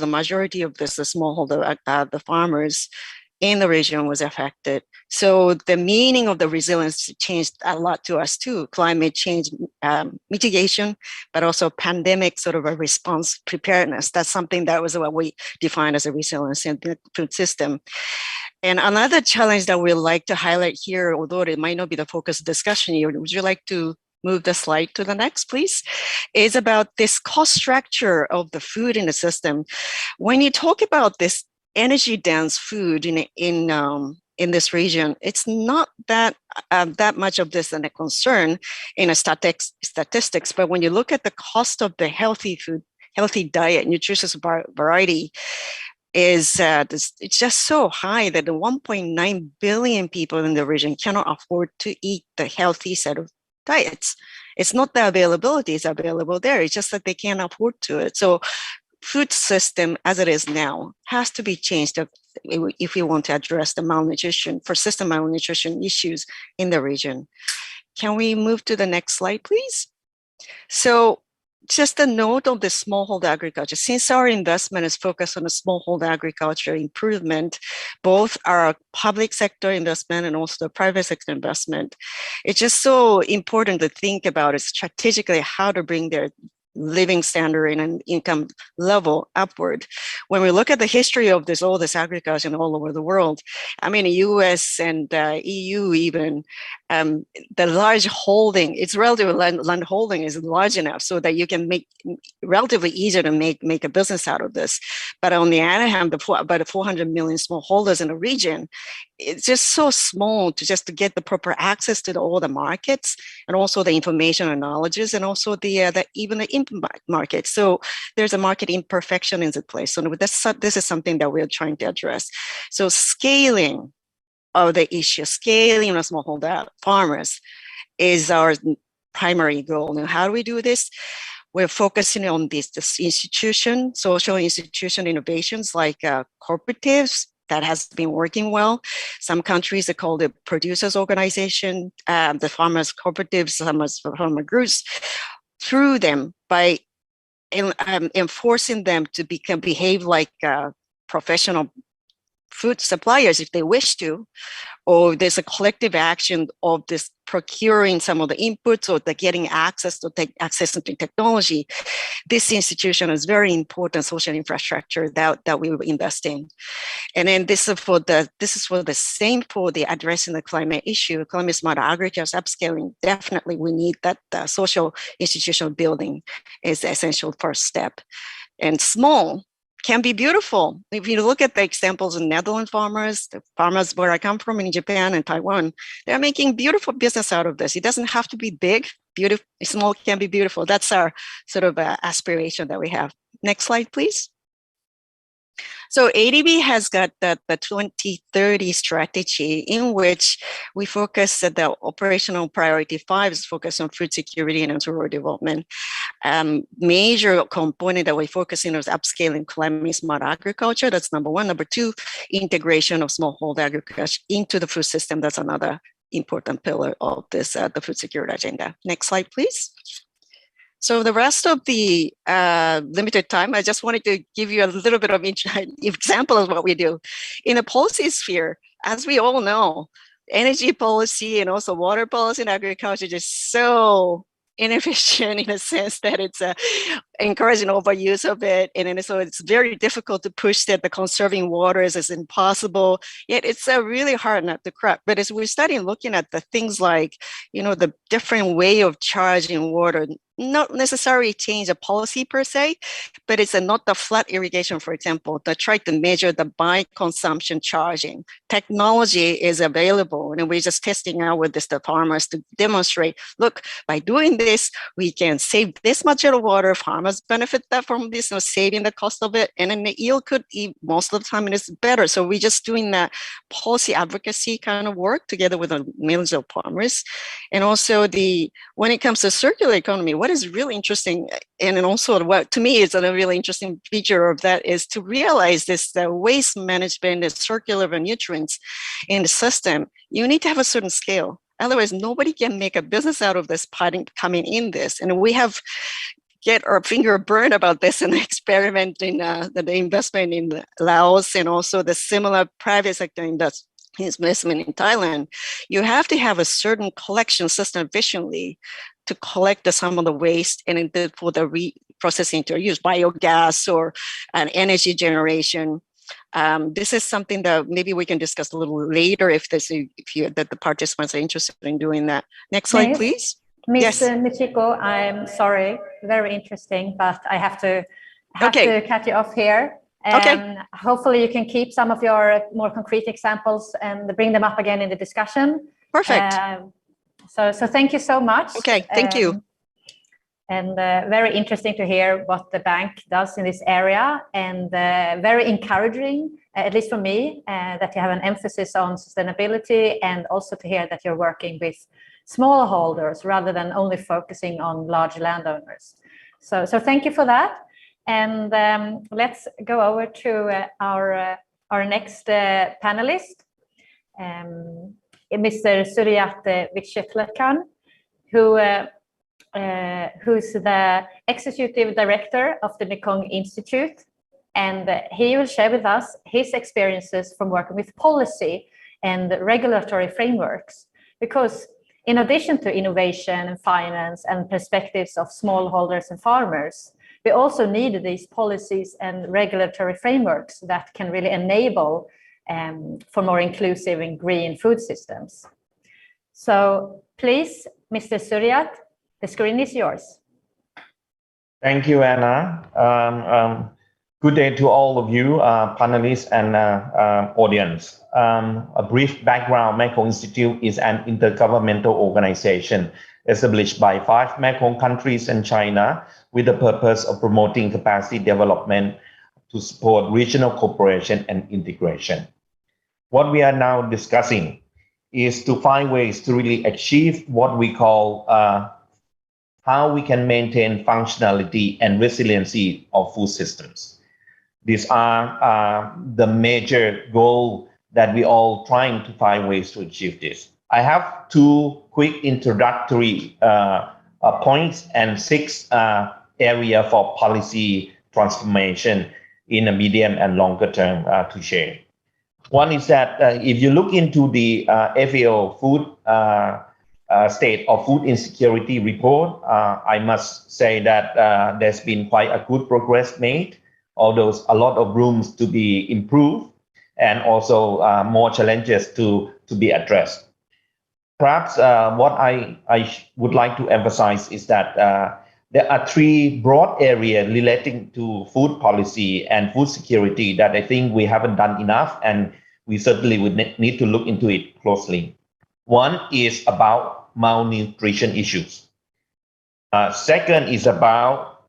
Speaker 6: majority of this, the smallholder, the farmers in the region was affected. So the meaning of the resilience changed a lot to us too. Climate change mitigation, but also pandemic sort of a response preparedness. That's something that was what we defined as a resilience in the food system. And another challenge that we like to highlight here, although it might not be the focus of discussion here, would you like to move the slide to the next, please, is about this cost structure of the food in the system. When you talk about this energy dense food in this region, it's not that much of this a concern in a statistics, but when you look at the cost of the healthy food, healthy diet, nutritious variety, is it's just so high that the 1.9 billion people in the region cannot afford to eat the healthy set of diets. It's not the availability is available there, it's just that they can't afford to it. So food system as it is now has to be changed if we want to address the malnutrition, persistent malnutrition issues in the region. Can we move to the next slide, please? So just a note of the smallholder agriculture. Since our investment is focused on the smallholder agriculture improvement, both our public sector investment and also the private sector investment, it's just so important to think about it strategically, how to bring their living standard and income level upward. When we look at the history of all this agriculture all over the world, I mean, the US and EU even, the large holding, it's relative land holding is large enough so that you can make relatively easier to make a business out of this. But on the other hand, about 400 million smallholders in the region, it's just so small to get the proper access to all the markets and also the information and knowledges and also even the input market. So there's a market imperfection in the place. So this is something that we're trying to address. So scaling of the issue, scaling of smallholder farmers is our primary goal. Now, how do we do this? We're focusing on this institution, social institution innovations like cooperatives, that has been working well. Some countries are called the producers organization, the farmers cooperatives, farmer groups. Through them, by enforcing them to behave like professional food suppliers if they wish to, or there's a collective action of this procuring some of the inputs or the getting access to technology. This institution is very important social infrastructure that we will invest in. And then this is for the same for the addressing the climate issue, climate smart agriculture upscaling. Definitely we need that social institutional building is the essential first step. And small can be beautiful. If you look at the examples of Netherlands farmers, the farmers where I come from in Japan and Taiwan, they're making beautiful business out of this. It doesn't have to be big. Beautiful, small can be beautiful. That's our sort of aspiration that we have. Next slide, please. So ADB has got the 2030 strategy in which we focus at the operational priority 5 is focused on food security and rural development. Major component that we focus on is upscaling climate smart agriculture. That's number 1. Number 2, integration of smallholder agriculture into the food system. That's another important pillar of this, the food security agenda. Next slide, please. So the rest of the limited time, I just wanted to give you a little bit of example of what we do. In the policy sphere, as we all know, energy policy and also water policy and agriculture just so inefficient in a sense that it's encouraging overuse of it. And then so it's very difficult to push that the conserving waters is impossible. Yet it's a really hard nut to crack. But as we're studying, looking at the things like, the different way of charging water, not necessarily change a policy per se, but it's not the flat irrigation, for example, to try to measure the by consumption charging. Technology is available, and we're just testing out with the farmers to demonstrate, look, by doing this, we can save this much of the water, farmers benefit that from this, saving the cost of it, and then the yield could eat most of the time, and it's better. So we're just doing that policy advocacy kind of work together with the millions of farmers. And also when it comes to circular economy, what is really interesting, and also what to me is a really interesting feature of that, is to realize this waste management, the circular of nutrients in the system, you need to have a certain scale. Otherwise, nobody can make a business out of this coming in this. And we have get our finger burned about this in the experiment in the investment in Laos, and also the similar private sector investment in Thailand. You have to have a certain collection system efficiently to collect some of the waste and for the reprocessing to use biogas or an energy generation. This is something that maybe we can discuss a little later if the participants are interested in doing that. Next slide, please.
Speaker 3: Ms.
Speaker 6: Yes.
Speaker 3: Michiko, I'm sorry, very interesting, but I have to cut you off here.
Speaker 6: Okay.
Speaker 3: Hopefully you can keep some of your more concrete examples and bring them up again in the discussion.
Speaker 6: Perfect.
Speaker 3: So thank you so much.
Speaker 6: Okay, thank you.
Speaker 3: And very interesting to hear what the bank does in this area, and very encouraging, at least for me, that you have an emphasis on sustainability, and also to hear that you're working with smallholders rather than only focusing on large landowners. So thank you for that. And let's go over to our next panelist, Mr. Suriyan Vichitlekarn, who's the Executive Director of the Mekong Institute. And he will share with us his experiences from working with policy and regulatory frameworks. Because in addition to innovation and finance and perspectives of smallholders and farmers, we also need these policies and regulatory frameworks that can really enable for more inclusive and green food systems. So please, Mr. Suriyan, the screen is yours.
Speaker 7: Thank you, Anna. Good day to all of you, panelists and audience. A brief background: Mekong Institute is an intergovernmental organization established by 5 Mekong countries and China with the purpose of promoting capacity development to support regional cooperation and integration. What we are now discussing is to find ways to really achieve what we call how we can maintain functionality and resiliency of food systems. These are the major goals that we all trying to find ways to achieve this. I have 2 quick introductory points and 6 areas for policy transformation in a medium and longer term to share. One is that if you look into the FAO food state of food insecurity report, I must say that there's been quite a good progress made, although a lot of rooms to be improved and also more challenges to be addressed. Perhaps what I would like to emphasize is that there are 3 broad areas relating to food policy and food security that I think we haven't done enough, and we certainly would need to look into it closely. One is about malnutrition issues. Second is about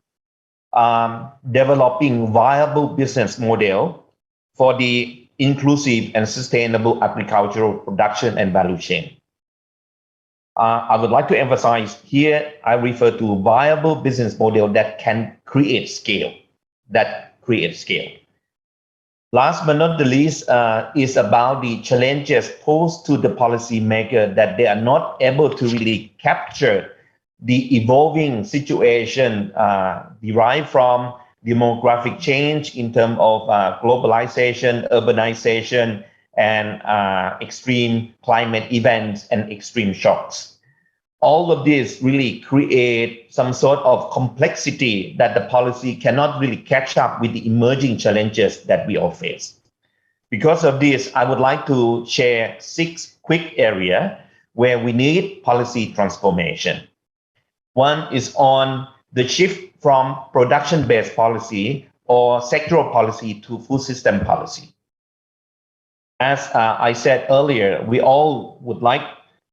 Speaker 7: developing viable business model for the inclusive and sustainable agricultural production and value chain. I would like to emphasize here, I refer to viable business model that can create scale, Last but not the least is about the challenges posed to the policymaker that they are not able to really capture the evolving situation derived from demographic change in terms of globalization, urbanization, and extreme climate events and extreme shocks. All of this really create some sort of complexity that the policy cannot really catch up with the emerging challenges that we all face. Because of this, I would like to share 6 quick areas where we need policy transformation. One is on the shift from production-based policy or sectoral policy to food system policy. As I said earlier, we all would like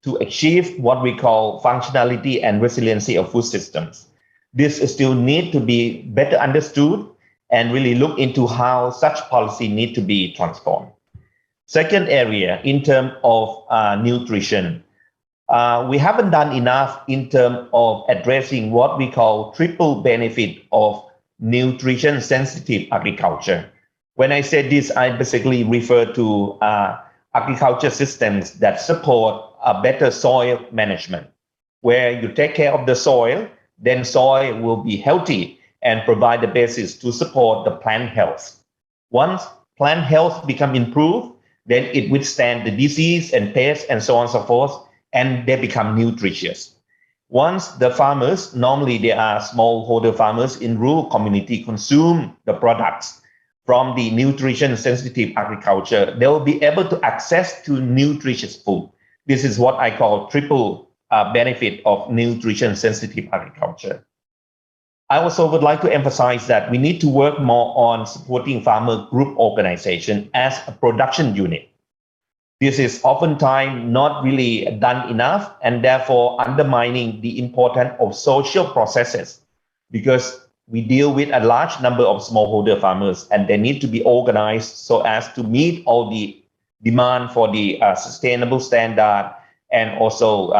Speaker 7: to achieve what we call functionality and resiliency of food systems. This still need to be better understood and really look into how such policy need to be transformed. Second area, in terms of nutrition, we haven't done enough in terms of addressing what we call triple benefit of nutrition sensitive agriculture. When I say this, I basically refer to agriculture systems that support a better soil management, where you take care of the soil, then soil will be healthy and provide the basis to support the plant health. Once plant health become improved, then it withstand the disease and pests and so on and so forth, and they become nutritious. Once the farmers, normally they are smallholder farmers in rural community, consume the products from the nutrition sensitive agriculture, they will be able to access to nutritious food. This is what I call triple benefit of nutrition sensitive agriculture. I also would like to emphasize that we need to work more on supporting farmer group organization as a production unit. This is oftentimes not really done enough and therefore undermining the importance of social processes, because we deal with a large number of smallholder farmers and they need to be organized so as to meet all the demand for the sustainable standard and also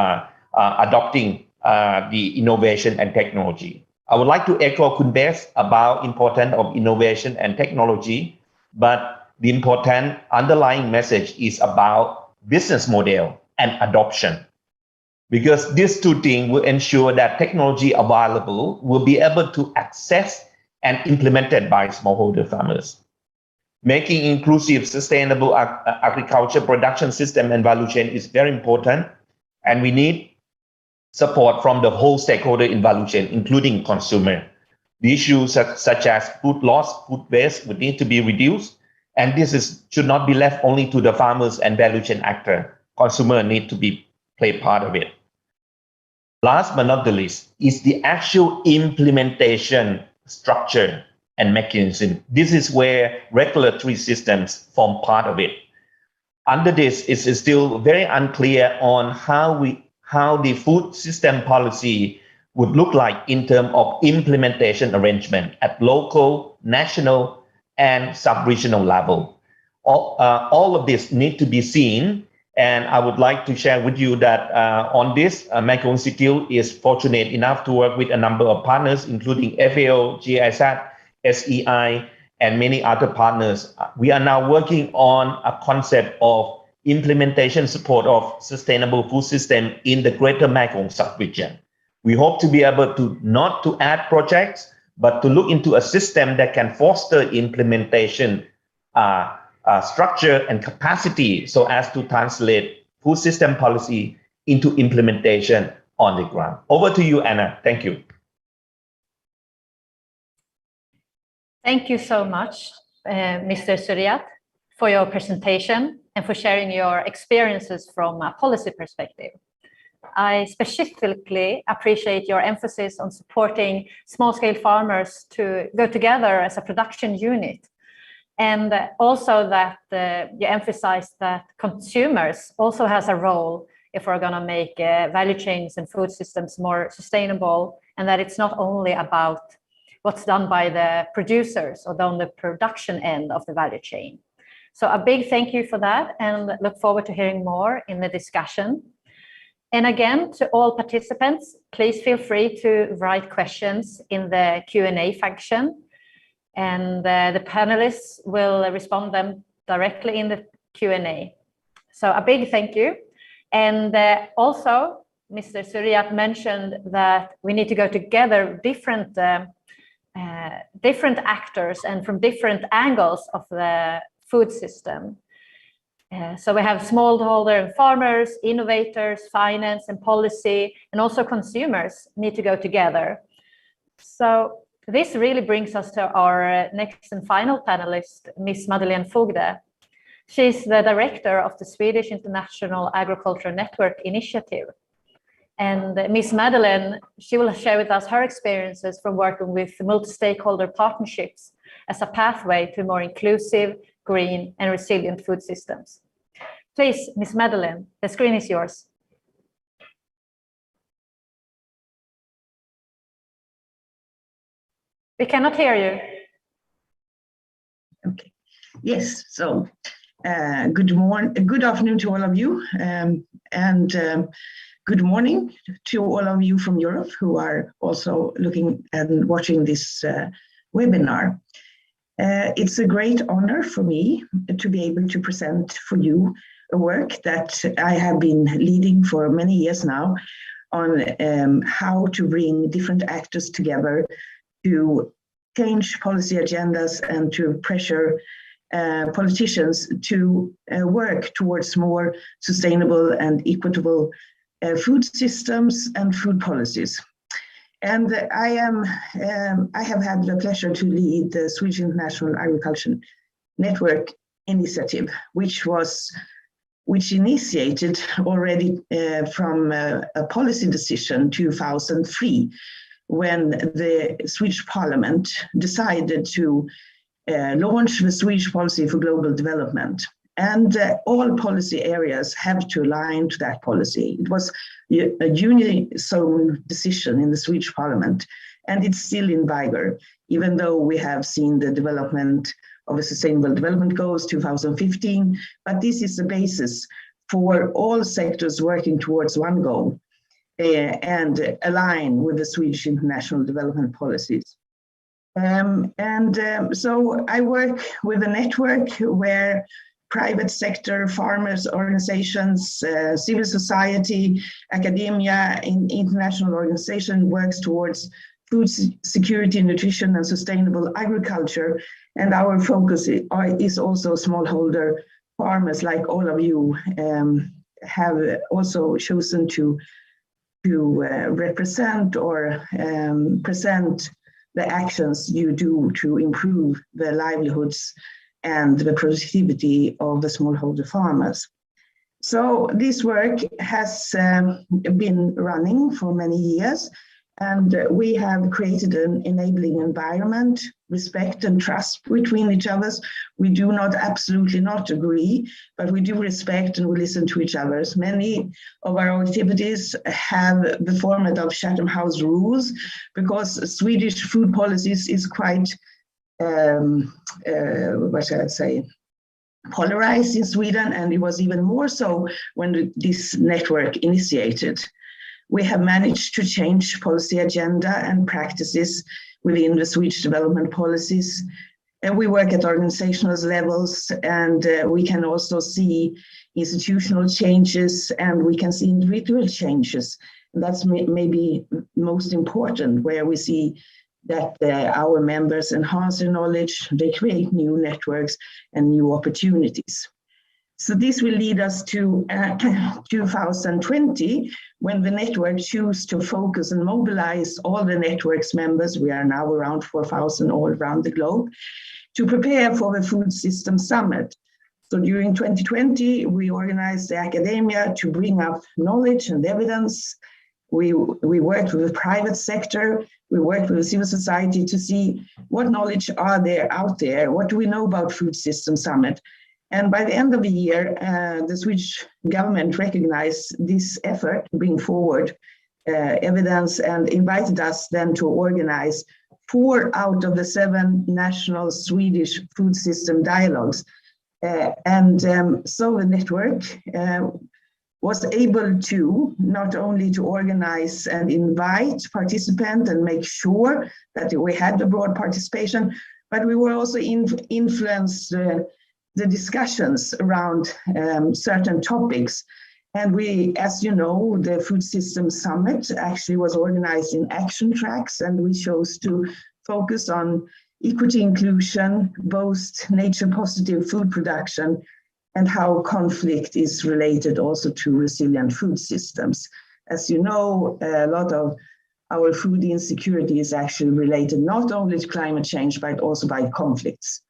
Speaker 7: adopting the innovation and technology. I would like to echo Kunbes about importance of innovation and technology, but the important underlying message is about business model and adoption, because these 2 things will ensure that technology available will be able to access and implemented by smallholder farmers. Making inclusive, sustainable agriculture production system and value chain is very important, and we need support from the whole stakeholder in value chain, including consumer. The issues such as food loss, food waste would need to be reduced, and this should not be left only to the farmers and value chain actor. Consumer need to play part of it. Last but not the least is the actual implementation structure and mechanism. This is where regulatory systems form part of it. Under this, it is still very unclear on how the food system policy would look like in terms of implementation arrangement at local, national, and sub-regional level. All of this need to be seen, and I would like to share with you that on this, Mekong Institute is fortunate enough to work with a number of partners, including FAO, GIZ, SEI, and many other partners. We are now working on a concept of implementation support of sustainable food system in the greater Mekong sub-region. We hope to be able to not to add projects, but to look into a system that can foster implementation structure and capacity so as to translate food system policy into implementation on the ground. Over to you, Anna. Thank you.
Speaker 3: Thank you so much, Mr. Suriyan, for your presentation and for sharing your experiences from a policy perspective. I specifically appreciate your emphasis on supporting small-scale farmers to go together as a production unit, and also that you emphasize that consumers also has a role if we're going to make value chains and food systems more sustainable, and that it's not only about what's done by the producers or on the production end of the value chain. So a big thank you for that, and look forward to hearing more in the discussion. And again, to all participants, please feel free to write questions in the Q&A function, and the panelists will respond them directly in the Q&A. So a big thank you. And also, Mr. Suriyan mentioned that we need to go together different actors and from different angles of the food system. So we have smallholder and farmers, innovators, finance and policy, and also consumers need to go together. So this really brings us to our next and final panelist, Ms. Madelaine FODGE. She's the director of the Swedish International Agriculture Network Initiative. And Ms. Madelaine, she will share with us her experiences from working with multi-stakeholder partnerships as a pathway to more inclusive, green and resilient food systems. Please, Ms. Madelaine, the screen is yours. We cannot hear you.
Speaker 8: Okay. Yes. So, good afternoon to all of you, and good morning to all of you from Europe who are also looking and watching this webinar. It's a great honor for me to be able to present for you a work that I have been leading for many years now on how to bring different actors together to change policy agendas and to pressure politicians to work towards more sustainable and equitable food systems and food policies. And I have had the pleasure to lead the Swedish International Agriculture Network Initiative, which initiated already from a policy decision 2003, when the Swedish Parliament decided to launch the Swedish Policy for Global Development. And all policy areas have to align to that policy. It was a unison decision in the Swedish Parliament, and it's still in vigor, even though we have seen the development of the Sustainable Development Goals 2015, but this is the basis for all sectors working towards one goal and align with the Swedish international development policies. So I work with a network where private sector, farmers, organizations, civil society, academia, international organization works towards food security, nutrition, and sustainable agriculture. And our focus is also smallholder farmers, like all of you have also chosen to represent or present the actions you do to improve the livelihoods and the productivity of the smallholder farmers. So this work has been running for many years, and we have created an enabling environment, respect and trust between each other. We do not absolutely not agree, but we do respect and we listen to each other. Many of our activities have the format of Chatham House rules, because Swedish food policies is quite, what shall I say, polarized in Sweden, and it was even more so when this network initiated. We have managed to change policy agenda and practices within the Swedish development policies. And we work at organizational levels, and we can also see institutional changes, and we can see individual changes. And that's maybe most important, where we see that our members enhance their knowledge, they create new networks and new opportunities. So this will lead us to 2020, when the network choose to focus and mobilize all the network's members. We are now around 4,000 all around the globe, to prepare for the Food System Summit. So during 2020, we organized the academia to bring up knowledge and evidence. We worked with the private sector, we worked with the civil society to see what knowledge are there out there, what do we know about Food System Summit. And by the end of the year, the Swedish government recognized this effort to bring forward evidence and invited us then to organize 4 out of the 7 national Swedish food system dialogues. So the network was able to not only to organize and invite participants and make sure that we had the broad participation, but we were also influenced the discussions around certain topics. And we, as you know, the Food System Summit actually was organized in action tracks, and we chose to focus on equity inclusion, both nature positive food production, and how conflict is related also to resilient food systems. As you know, a lot of our food insecurity is actually related not only to climate change, but also by conflicts.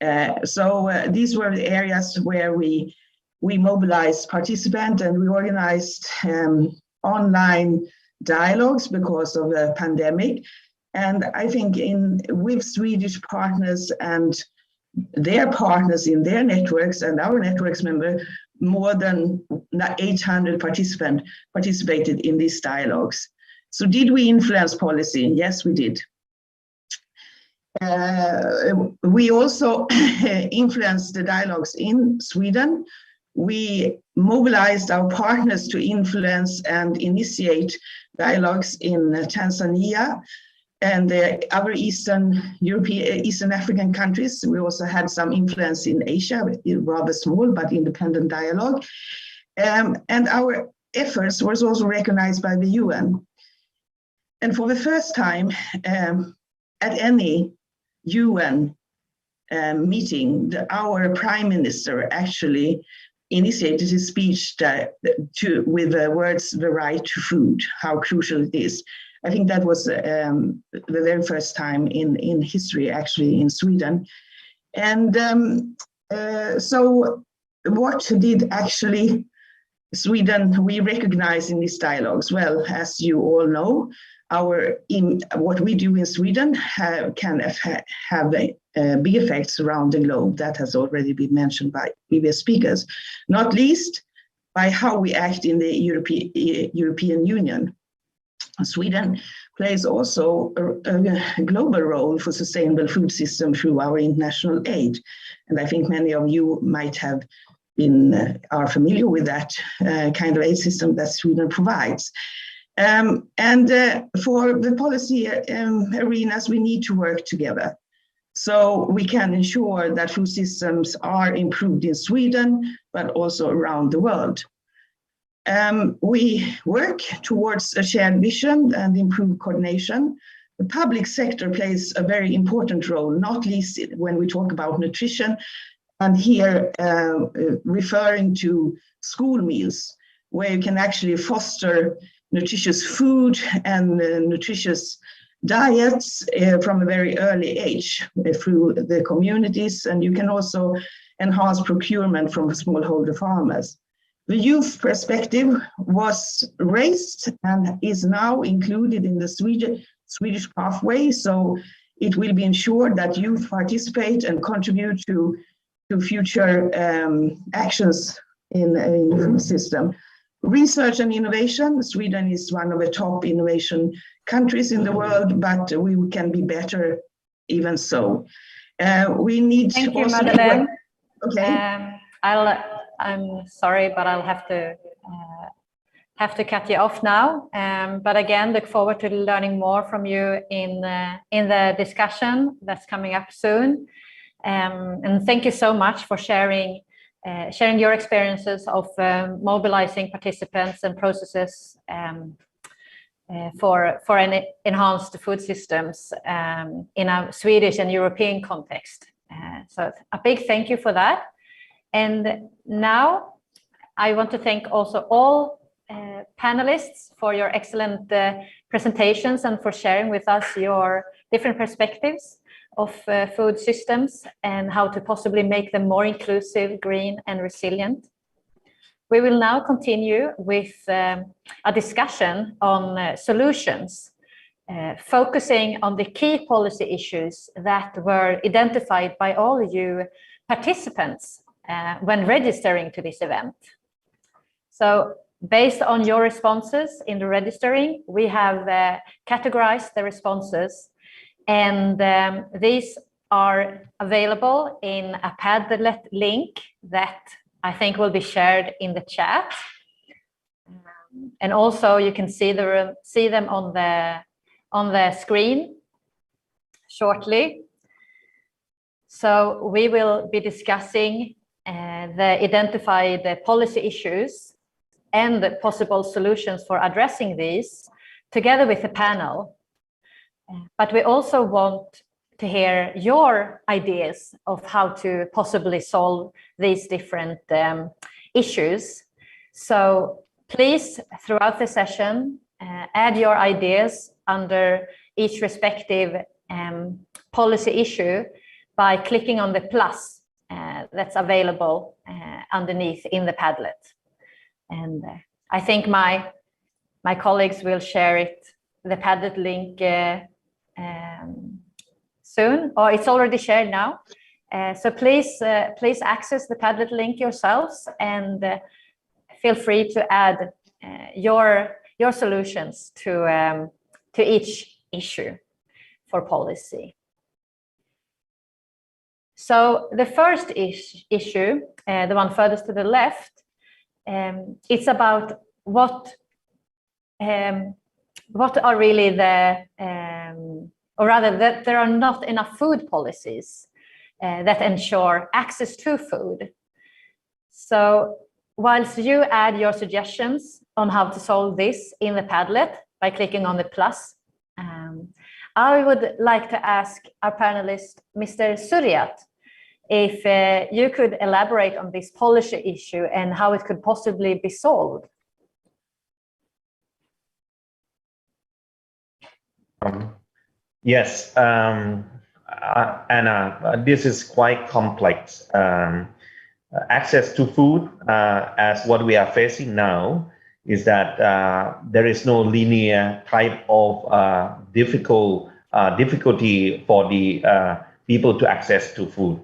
Speaker 8: These were the areas where we mobilized participants, and we organized online dialogues because of the pandemic. And I think with Swedish partners and their partners in their networks and our networks member, more than 800 participants participated in these dialogues. So did we influence policy? Yes, we did. We also influenced the dialogues in Sweden. We mobilized our partners to influence and initiate dialogues in Tanzania and other Eastern African countries. We also had some influence in Asia, rather small but independent dialogue. And our efforts was also recognized by the UN. And for the first time at any UN meeting, our Prime Minister actually initiated his speech with the words, "the right to food," how crucial it is. I think that was the very first time in history, actually, in Sweden. And so what did actually Sweden, we recognize in these dialogues? Well, as you all know, what we do in Sweden can have big effects around the globe. That has already been mentioned by previous speakers, not least by how we act in the European Union. Sweden plays also a global role for sustainable food system through our international aid. And I think many of you might have are familiar with that kind of aid system that Sweden provides. For the policy arenas, we need to work together so we can ensure that food systems are improved in Sweden, but also around the world. We work towards a shared vision and improved coordination. The public sector plays a very important role, not least when we talk about nutrition, and here referring to school meals, where you can actually foster nutritious food and nutritious diets from a very early age through the communities, and you can also enhance procurement from smallholder farmers. The youth perspective was raised and is now included in the Swedish pathway, so it will be ensured that youth participate and contribute to future actions in the food system. Research and innovation, Sweden is one of the top innovation countries in the world, but we can be better even so. We need
Speaker 3: Thank you,
Speaker 8: also
Speaker 3: Madeleine.
Speaker 8: Okay.
Speaker 3: I'm sorry, but I'll have to cut you off now. But again, look forward to learning more from you in the discussion that's coming up soon. And thank you so much for sharing your experiences of mobilizing participants and processes for an enhanced food systems in a Swedish and European context. So a big thank you for that. And now I want to thank also all panelists for your excellent presentations and for sharing with us your different perspectives of food systems and how to possibly make them more inclusive, green and resilient. We will now continue with a discussion on solutions, focusing on the key policy issues that were identified by all you participants when registering to this event. So based on your responses in the registering, we have categorized the responses, and these are available in a Padlet link that I think will be shared in the chat. And also you can see them on the screen shortly. So we will be discussing the identified policy issues and the possible solutions for addressing these together with the panel. But we also want hear your ideas of how to possibly solve these different issues. So please, throughout the session, add your ideas under each respective policy issue by clicking on the plus that's available underneath in the Padlet. And I think my colleagues will share the Padlet link soon, or it's already shared now. So please access the Padlet link yourselves and feel free to add your solutions to each issue for policy. So the first issue, the one furthest to the left, it's about what are really or rather that there are not enough food policies that ensure access to food. So whilst you add your suggestions on how to solve this in the Padlet by clicking on the plus, I would like to ask our panelist, Mr. Suriyan, if you could elaborate on this policy issue and how it could possibly be solved.
Speaker 7: Yes, Anna, this is quite complex. Access to food, as what we are facing now, is that there is no linear type of difficulty for the people to access to food.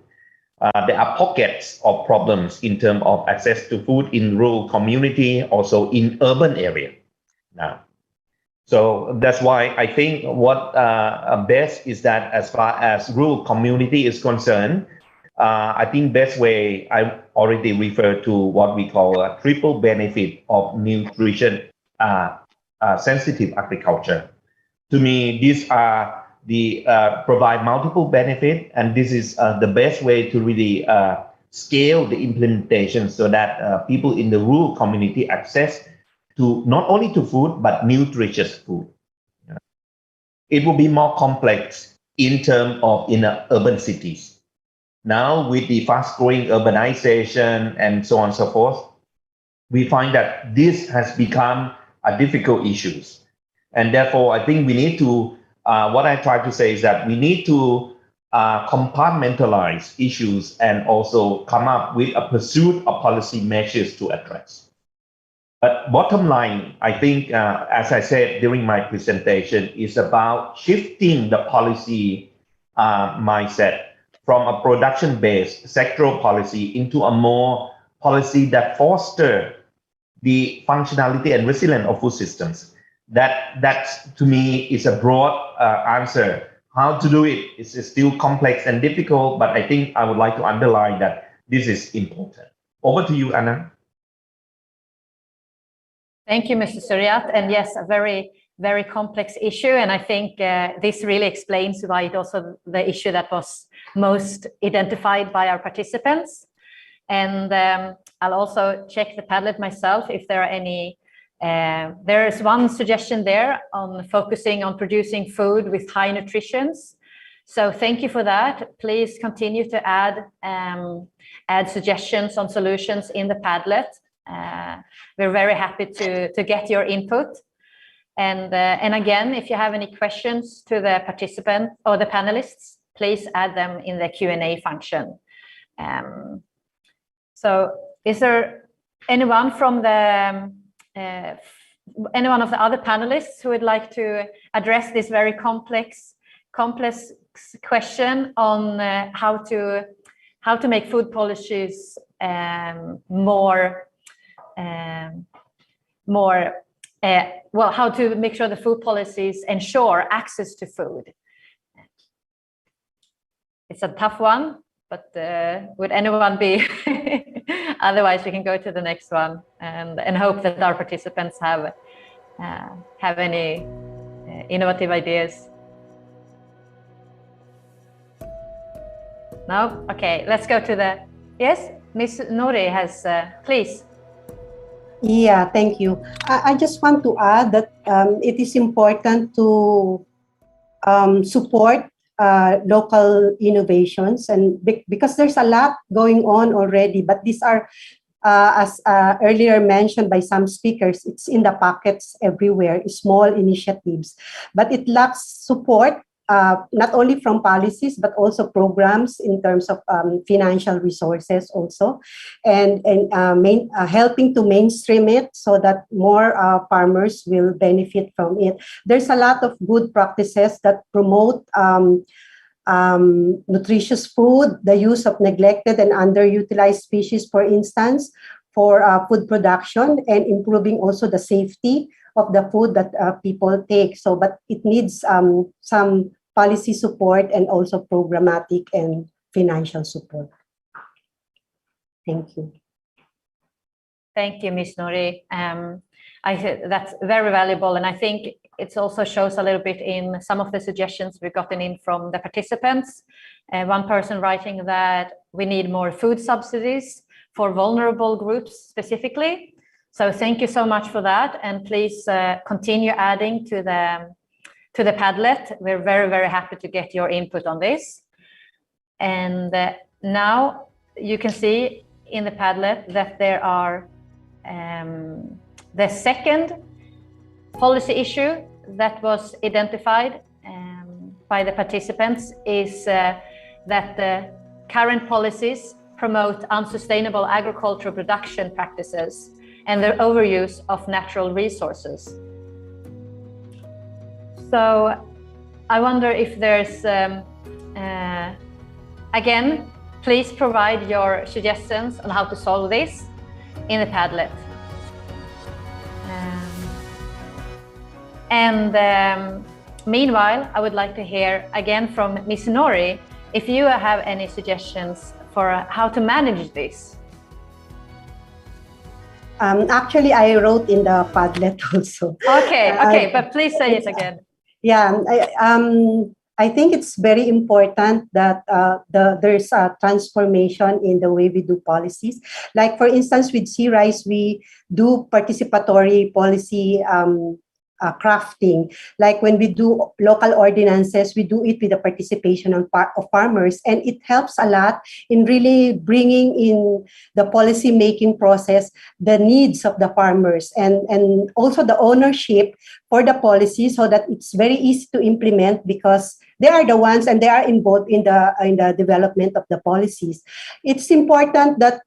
Speaker 7: There are pockets of problems in terms of access to food in rural community, also in urban area now. So that's why I think what best is that as far as rural community is concerned, I think best way, I already referred to what we call a triple benefit of nutrition sensitive agriculture. To me, these are the provide multiple benefit, and this is the best way to really scale the implementation so that people in the rural community access to not only to food, but nutritious food. It will be more complex in terms of in urban cities. Now, with the fast-growing urbanization and so on and so forth, we find that this has become a difficult issue. And therefore, I think we need to, what I try to say is that we need to compartmentalize issues and also come up with a pursuit of policy measures to address. But bottom line, I think, as I said during my presentation, is about shifting the policy mindset from a production-based sectoral policy into a more policy that foster the functionality and resilience of food systems. That to me is a broad answer. How to do it is still complex and difficult, but I think I would like to underline that this is important. Over to you, Anna.
Speaker 3: Thank you, Mr. Suriyan. And yes, a very, very complex issue. And I think this really explains why it also the issue that was most identified by our participants. And I'll also check the Padlet myself if there are any. There is one suggestion there on focusing on producing food with high nutrition. So thank you for that. Please continue to add suggestions on solutions in the Padlet. We're very happy to get your input. And again, if you have any questions to the participant or the panelists, please add them in the Q&A function. So is there anyone from anyone of the other panelists who would like to address this very complex question on how to make food policies well, how to make sure the food policies ensure access to food? It's a tough one, but would anyone be? Otherwise, we can go to the next one and hope that our participants have any innovative ideas. No? Okay, let's go to the, yes, Ms. Nouri has, please.
Speaker 4: Yeah, thank you. I just want to add that it is important to support local innovations, and because there's a lot going on already, but these are, as earlier mentioned by some speakers, it's in the pockets everywhere, small initiatives, but it lacks support, not only from policies, but also programs in terms of financial resources also, and helping to mainstream it so that more farmers will benefit from it. There's a lot of good practices that promote nutritious food, the use of neglected and underutilized species, for instance, for food production, and improving also the safety of the food that people take. So, but it needs some policy support and also programmatic and financial support. Thank you.
Speaker 3: Thank you, Ms. Nori. I think that's very valuable, and I think it also shows a little bit in some of the suggestions we've gotten in from the participants. One person writing that we need more food subsidies for vulnerable groups specifically. So thank you so much for that, and please continue adding to the Padlet. We're very, very happy to get your input on this. And now you can see in the Padlet that there are the second policy issue that was identified by the participants is that the current policies promote unsustainable agricultural production practices and their overuse of natural resources. So I wonder if there's, again, please provide your suggestions on how to solve this in the Padlet. Meanwhile, I would like to hear again from Ms. Nori if you have any suggestions for how to manage this.
Speaker 4: Actually, I wrote in the Padlet also.
Speaker 3: Okay, but please say it again.
Speaker 4: Yeah, I think it's very important that there's a transformation in the way we do policies. Like, for instance, with SEARICE, we do participatory policy crafting. Like when we do local ordinances, we do it with the participation of farmers, and it helps a lot in really bringing in the policy making process the needs of the farmers, and also the ownership for the policy, so that it's very easy to implement because they are the ones and they are involved in the development of the policies. It's important that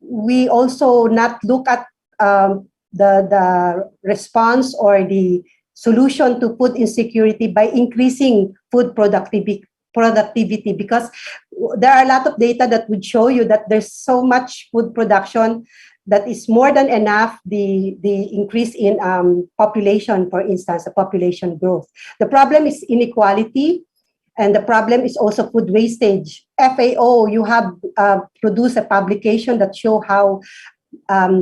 Speaker 4: we also not look at the response or the solution to food insecurity by increasing food productivity, because there are a lot of data that would show you that there's so much food production that is more than enough the increase in population, for instance, the population growth. The problem is inequality, and the problem is also food wastage. FAO, you have produced a publication that show how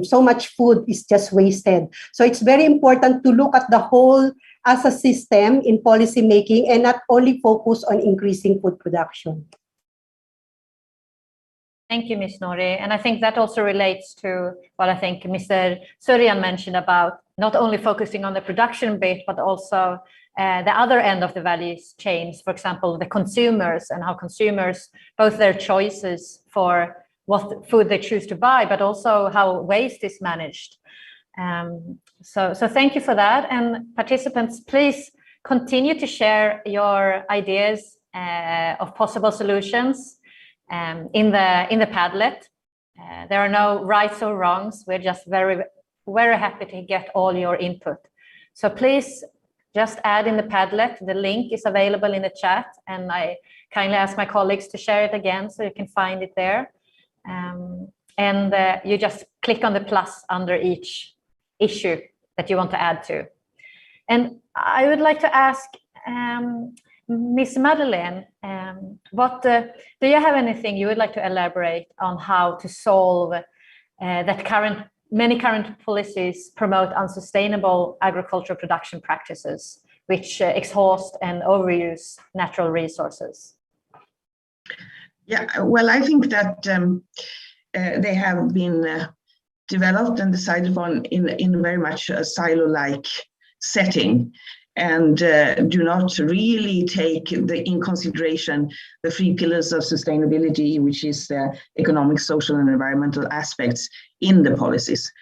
Speaker 4: so much food is just wasted. So it's very important to look at the whole as a system in policy making and not only focus on increasing food production.
Speaker 3: Thank you, Ms. Nori. And I think that also relates to what I think Mr. Suriyan mentioned about not only focusing on the production bit, but also the other end of the value chains, for example, the consumers, and how consumers, both their choices for what food they choose to buy, but also how waste is managed. So thank you for that. And participants, please continue to share your ideas of possible solutions in the Padlet. There are no rights or wrongs. We're just very, very happy to get all your input. So please just add in the Padlet. The link is available in the chat, and I kindly ask my colleagues to share it again so you can find it there. You just click on the plus under each issue that you want to add to. And I would like to ask Ms. Madelaine, do you have anything you would like to elaborate on how to solve that many current policies promote unsustainable agricultural production practices which exhaust and overuse natural resources?
Speaker 8: Yeah, well, I think that they have been developed and decided on in very much a silo-like setting. and do not really take in consideration the 3 pillars of sustainability, which is the economic, social, and environmental aspects in the policies.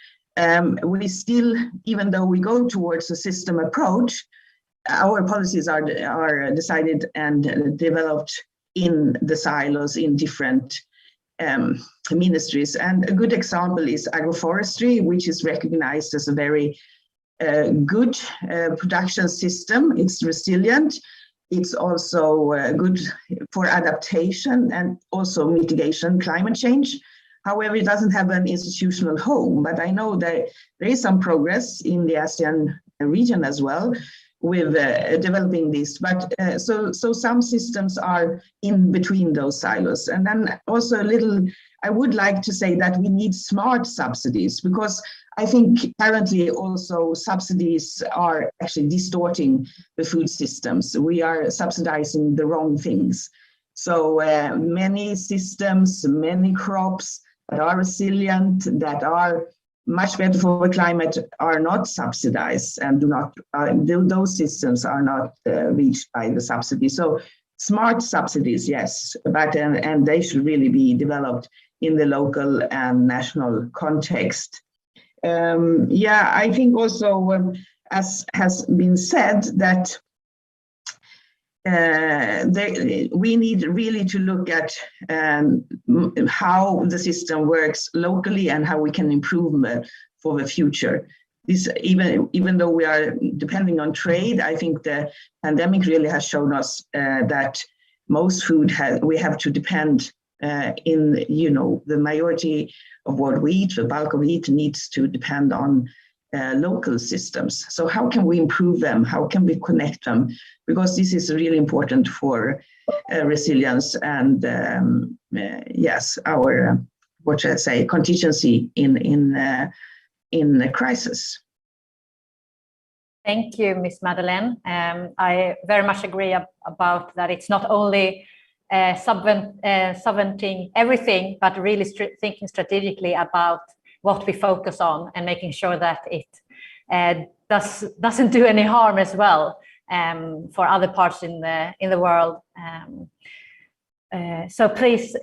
Speaker 8: We still, even though we go towards a system approach, our policies are decided and developed in the silos in different ministries. And a good example is agroforestry, which is recognized as a very good production system. It's resilient. It's also good for adaptation and also mitigation climate change. However, it doesn't have an institutional home, but I know that there is some progress in the ASEAN region as well with developing this. But so some systems are in between those silos. And then also I would like to say that we need smart subsidies, because I think currently also subsidies are actually distorting the food systems. We are subsidizing the wrong things. So many systems, many crops that are resilient, that are much better for the climate, are not subsidized, and those systems are not reached by the subsidy. So smart subsidies, yes, but and they should really be developed in the local and national context. Yeah, I think also, as has been said, that we need really to look at how the system works locally and how we can improve for the future. This, even though we are depending on trade, I think the pandemic really has shown us that most food we have to depend in, the majority of what we eat, the bulk of it needs to depend on local systems. So how can we improve them? How can we connect them? Because this is really important for resilience and yes, our contingency in a crisis.
Speaker 3: Thank you, Ms. Madelaine. I very much agree about that. It's not only subventing everything, but really thinking strategically about what we focus on and making sure that it doesn't do any harm as well for other parts in the world. So please,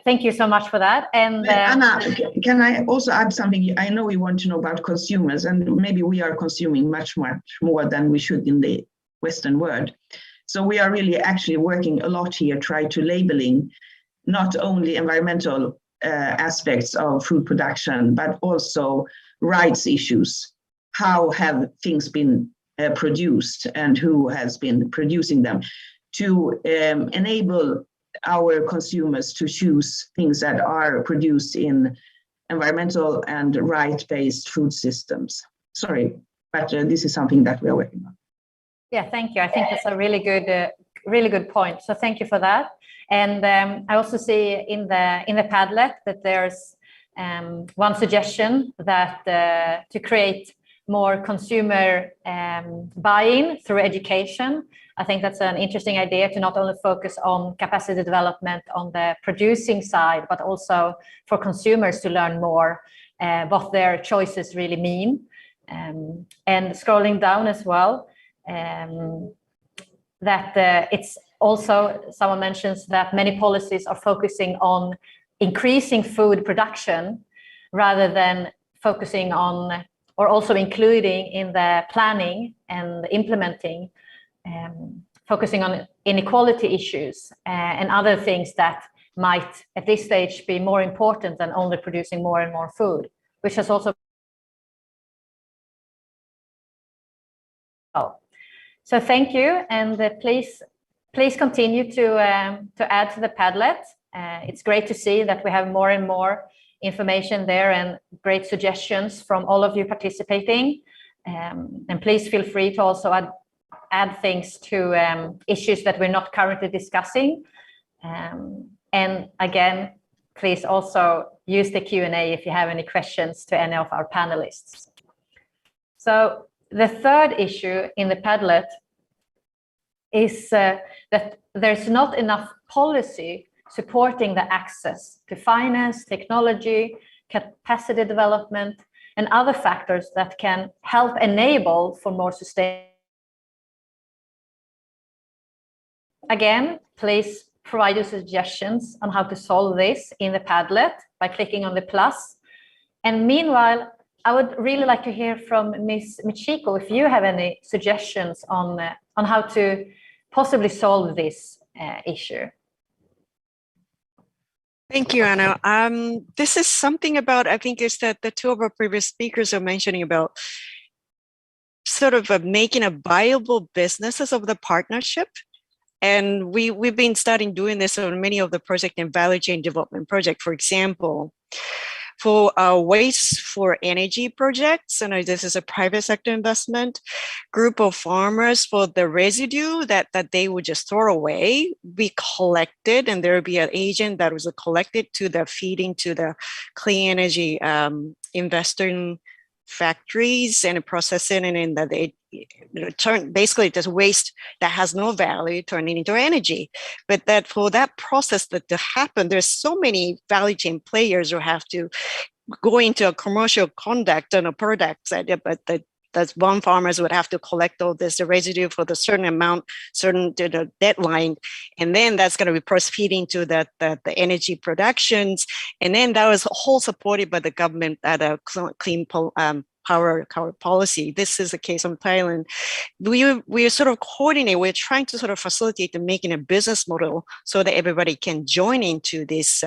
Speaker 3: thank you so much for that. And
Speaker 8: Anna, can I also add something? I know you want to know about consumers, and maybe we are consuming much more than we should in the Western world. So we are really actually working a lot here, try to labeling not only environmental aspects of food production, but also rights issues. How have things been produced and who has been producing them, to enable our consumers to choose things that are produced in environmental and right-based food systems. Sorry, but this is something that we are working on.
Speaker 3: Yeah, thank you. I think that's a really good point. So thank you for that. And I also see in the Padlet that there's one suggestion that to create more consumer buy-in through education. I think that's an interesting idea, to not only focus on capacity development on the producing side, but also for consumers to learn more what their choices really mean. And scrolling down as well, that it's also, someone mentions that many policies are focusing on increasing food production rather than focusing on, or also including in the planning and implementing, focusing on inequality issues and other things that might at this stage be more important than only producing more and more food, which has also. So thank you, and please continue to add to the Padlet. It's great to see that we have more and more information there and great suggestions from all of you participating. And please feel free to also add things to issues that we're not currently discussing. And again, please also use the Q&A if you have any questions to any of our panelists. So the third issue in the Padlet is that there's not enough policy supporting the access to finance, technology, capacity development, and other factors that can help enable for more sustainable again, please provide your suggestions on how to solve this in the Padlet by clicking on the plus. And meanwhile, I would really like to hear from Ms. Michiko if you have any suggestions on how to possibly solve this issue.
Speaker 6: Thank you, Anna. This is something about, I think, is that the two of our previous speakers are mentioning about sort of making a viable businesses of the partnership. And we've been starting doing this on many of the project and value chain development project. For example, for waste for energy projects, and this is a private sector investment, group of farmers for the residue that they would just throw away, be collected, and there would be an agent that was collected to the feeding to the clean energy investor factories and processing, and in that they turn basically this waste that has no value turning into energy. But that for that process that to happen, there's so many value chain players who have to go into a commercial conduct on a product, but that's one farmers would have to collect all this residue for the certain amount, certain deadline, and then that's going to be feeding to the energy productions, and then that was all supported by the government at a clean power policy. This is the case in Thailand. We are sort of coordinate. We're trying to sort of facilitate the making a business model so that everybody can join into this.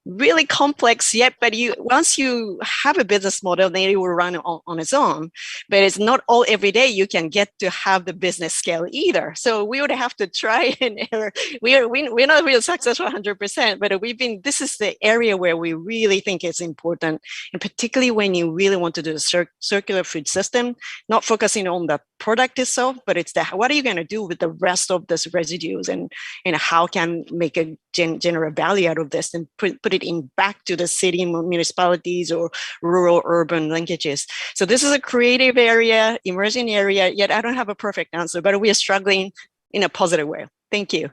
Speaker 6: Really complex yet, but once you have a business model, then it will run on its own. But it's not all every day you can get to have the business scale either. So we would have to try and error. We're not real successful 100%, but this is the area where we really think it's important, and particularly when you really want to do a circular food system, not focusing on the product itself, but it's what are you going to do with the rest of this residues, and how can make a generate value out of this and put it in back to the city municipalities or rural urban linkages. So this is a creative area, emerging area, yet I don't have a perfect answer, but we are struggling in a positive way. Thank you.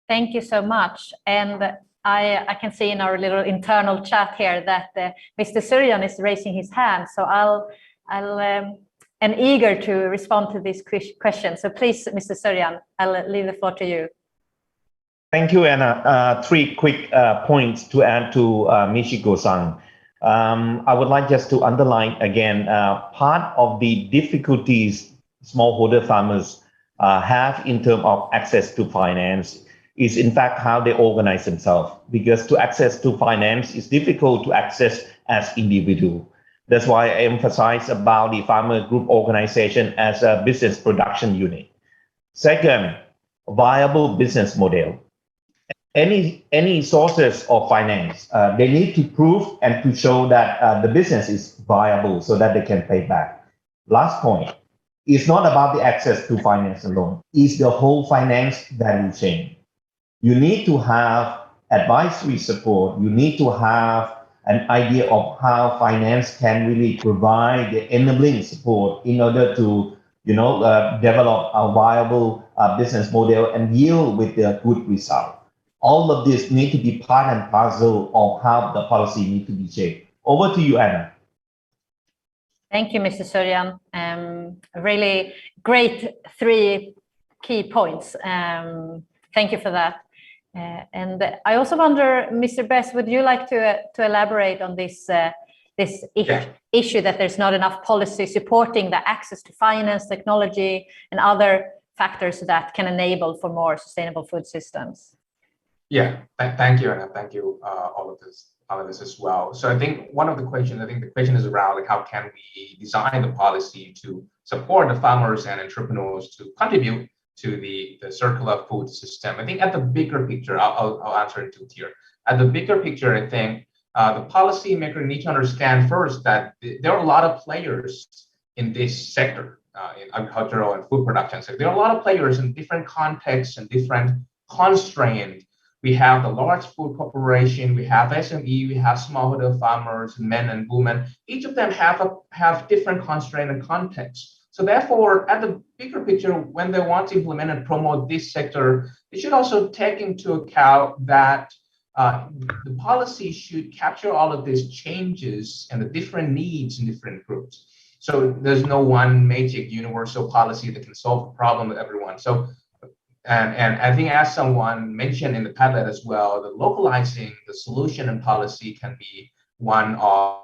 Speaker 3: Thank you so much. And I can see in our little internal chat here that Mr. Suriyan is raising his hand. So I'm eager to respond to this question. So please, Mr. Suriyan, I'll leave the floor to you.
Speaker 7: Thank you, Anna. Three quick points to add to Michiko-san. I would like just to underline again, part of the difficulties smallholder farmers have in terms of access to finance is in fact how they organize themselves, because to access to finance is difficult to access as individual. That's why I emphasize about the farmer group organization as a business production unit. Second, viable business model. Any sources of finance, they need to prove and to show that the business is viable so that they can pay back. Last point, it's not about the access to finance alone. It's the whole finance value chain. You need to have advisory support. You need to have an idea of how finance can really provide the enabling support in order to develop a viable business model and yield with a good result. All of this need to be part and parcel of how the policy need to be shaped. Over to you, Anna.
Speaker 3: Thank you, Mr. Suriyan. Really great three key points. Thank you for that. And I also wonder, Mr. Bess, would you like to elaborate on this issue that there's not enough policy supporting the access to finance, technology, and other factors that can enable for more sustainable food systems?
Speaker 5: Yeah, thank you, Anna. Thank you, all of this as well. So I think the question is around like how can we design the policy to support the farmers and entrepreneurs to contribute to the circular food system. I think at the bigger picture, I'll answer in two tiers. At the bigger picture, I think the policymaker need to understand first that there are a lot of players in this sector, in agricultural and food production. So there are a lot of players in different contexts and different constraints. We have the large food corporation, we have SME, we have smallholder farmers, men and women. Each of them have different constraints and contexts. So therefore, at the bigger picture, when they want to implement and promote this sector, they should also take into account that the policy should capture all of these changes and the different needs in different groups. So there's no one magic universal policy that can solve the problem with everyone. So, and I think as someone mentioned in the Padlet as well, the localizing the solution and policy can be one of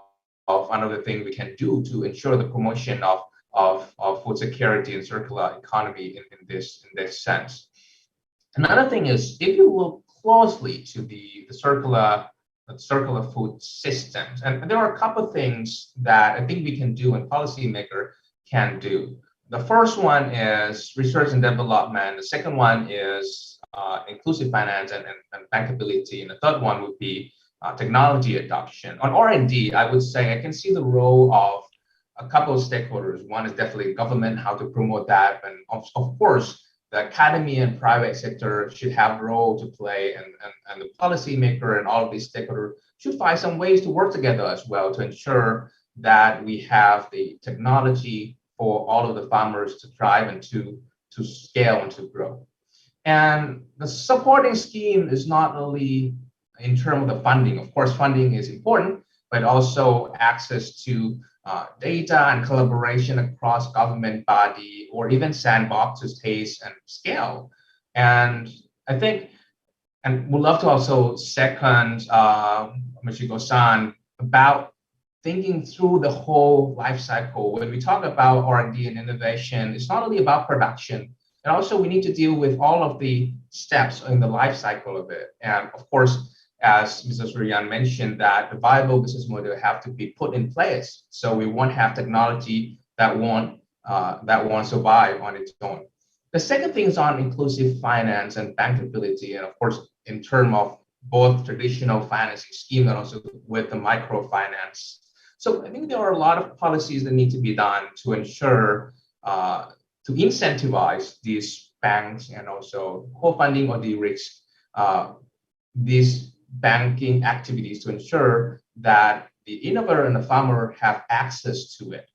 Speaker 5: another thing we can do to ensure the promotion of food security and circular economy in this sense. Another thing is, if you look closely to the circular food systems, and there are a couple of things that I think we can do and policymaker can do. The first one is research and development. The second one is inclusive finance and bankability. And the third one would be technology adoption. On R&D, I would say I can see the role of a couple of stakeholders. One is definitely government, how to promote that. And of course, the academy and private sector should have a role to play, and the policymaker and all of these stakeholders should find some ways to work together as well to ensure that we have the technology for all of the farmers to thrive and to scale and to grow. And the supporting scheme is not only in terms of the funding. Of course, funding is important, but also access to data and collaboration across government body or even sandboxes, taste and scale. And I think, and we'd love to also second Michiko-san about thinking through the whole life cycle. When we talk about R&D and innovation, it's not only about production, and also we need to deal with all of the steps in the life cycle of it. And of course, as Mrs. Suriyan mentioned, that the viable business model have to be put in place. So we won't have technology that won't survive on its own. The second thing is on inclusive finance and bankability, and of course, in terms of both traditional financing scheme and also with the microfinance. So I think there are a lot of policies that need to be done to ensure, to incentivize these banks and also co-funding or de-risk these banking activities to ensure that the innovator and the farmer have access to it.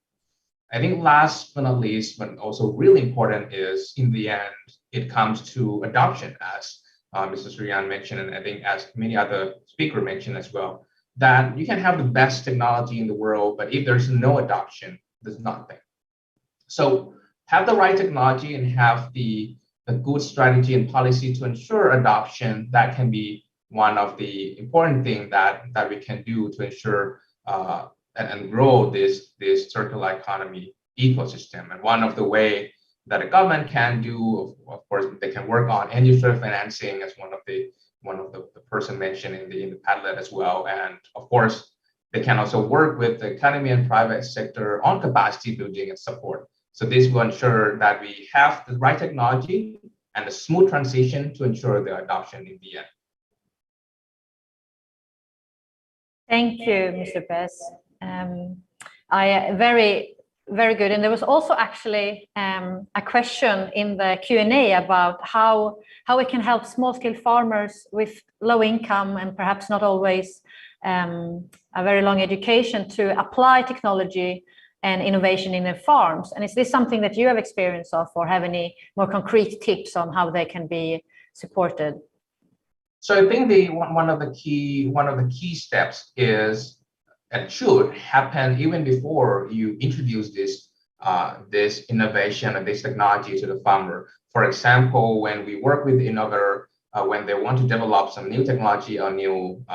Speaker 5: I think last but not least, but also really important is in the end, it comes to adoption, as Mr. Suriyan mentioned, and I think as many other speakers mentioned as well, that you can have the best technology in the world, but if there's no adoption, there's nothing. So have the right technology and have the good strategy and policy to ensure adoption. That can be one of the important things that we can do to ensure and grow this circular economy ecosystem. And one of the way that a government can do, of course, they can work on end user financing, as one of the person mentioned in the Padlet as well. And of course, they can also work with the academy and private sector on capacity building and support. So this will ensure that we have the right technology and a smooth transition to ensure the adoption in the end.
Speaker 3: Thank you, Mr. Bess. Very good. And there was also actually a question in the Q&A about how we can help small-scale farmers with low income and perhaps not always a very long education to apply technology and innovation in their farms. And is this something that you have experience of, or have any more concrete tips on how they can be supported?
Speaker 5: So I think one of the key steps is, and should happen even before you introduce this innovation and this technology to the farmer. For example, when we work with the innovator, when they want to develop some new technology or new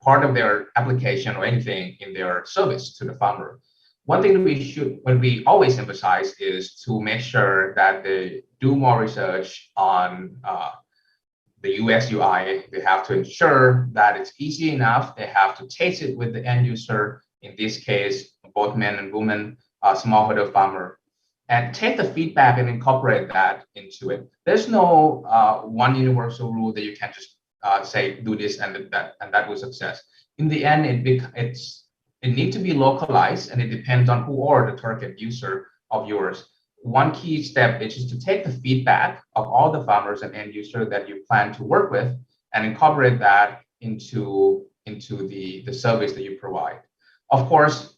Speaker 5: part of their application or anything in their service to the farmer, one thing we always emphasize is to make sure that they do more research on the UX UI. They have to ensure that it's easy enough. They have to taste it with the end user, in this case, both men and women, smallholder farmer, and take the feedback and incorporate that into it. There's no one universal rule that you can just say, do this and that will success. In the end, it needs to be localized, and it depends on who are the target user of yours. One key step is just to take the feedback of all the farmers and end user that you plan to work with and incorporate that into the service that you provide. Of course,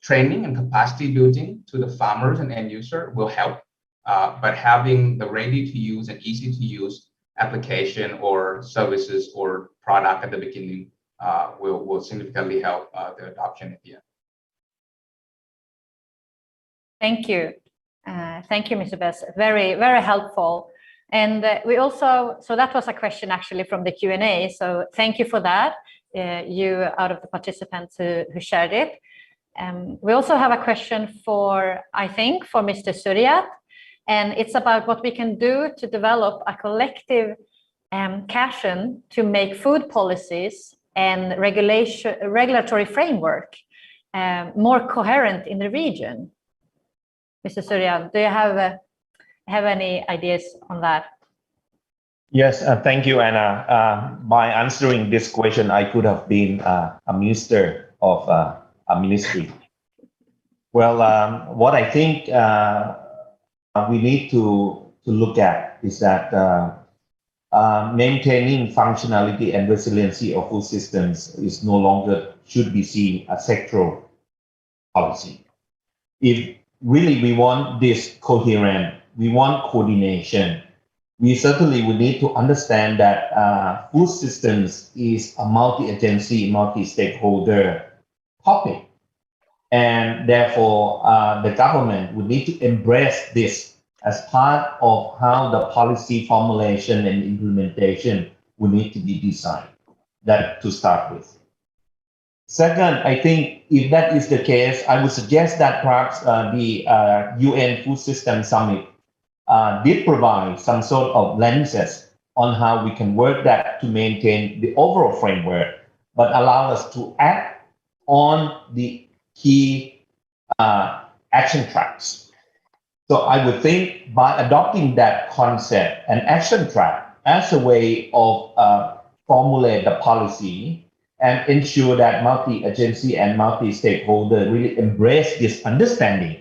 Speaker 5: training and capacity building to the farmers and end user will help, but having the ready to use and easy to use application or services or product at the beginning will significantly help the adoption at the end.
Speaker 3: Thank you. Thank you, Mr. Bess. Very, very helpful. And we also, so that was a question actually from the Q&A. So thank you for that, you out of the participants who shared it. We also have a question for, I think, for Mr. Suriyan, and it's about what we can do to develop a collective action to make food policies and regulatory framework more coherent in the region. Mr. Suriyan, do you have any ideas on that?
Speaker 7: Yes, thank you, Anna. By answering this question, I could have been a minister of a ministry. Well, what I think we need to look at is that maintaining functionality and resiliency of food systems is no longer should be seen as sectoral policy. If really we want this coherent, we want coordination, we certainly would need to understand that food systems is a multi-agency, multi-stakeholder topic. And therefore, the government would need to embrace this as part of how the policy formulation and implementation would need to be designed. That to start with. Second, I think if that is the case, I would suggest that perhaps the UN Food System Summit did provide some sort of lenses on how we can work that to maintain the overall framework, but allow us to act on the key action tracks. So I would think by adopting that concept and action track as a way of formulate the policy and ensure that multi-agency and multi-stakeholder really embrace this understanding,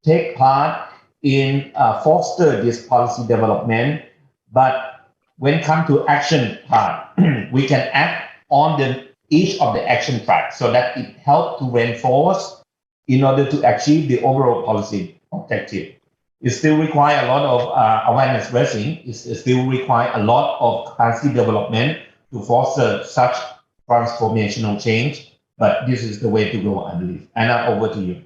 Speaker 7: take part in foster this policy development, but when it comes to action part, we can act on each of the action tracks so that it helps to reinforce in order to achieve the overall policy objective. It still requires a lot of awareness raising. It still requires a lot of capacity development to foster such transformational change, but this is the way to go, I believe. Anna, over to you.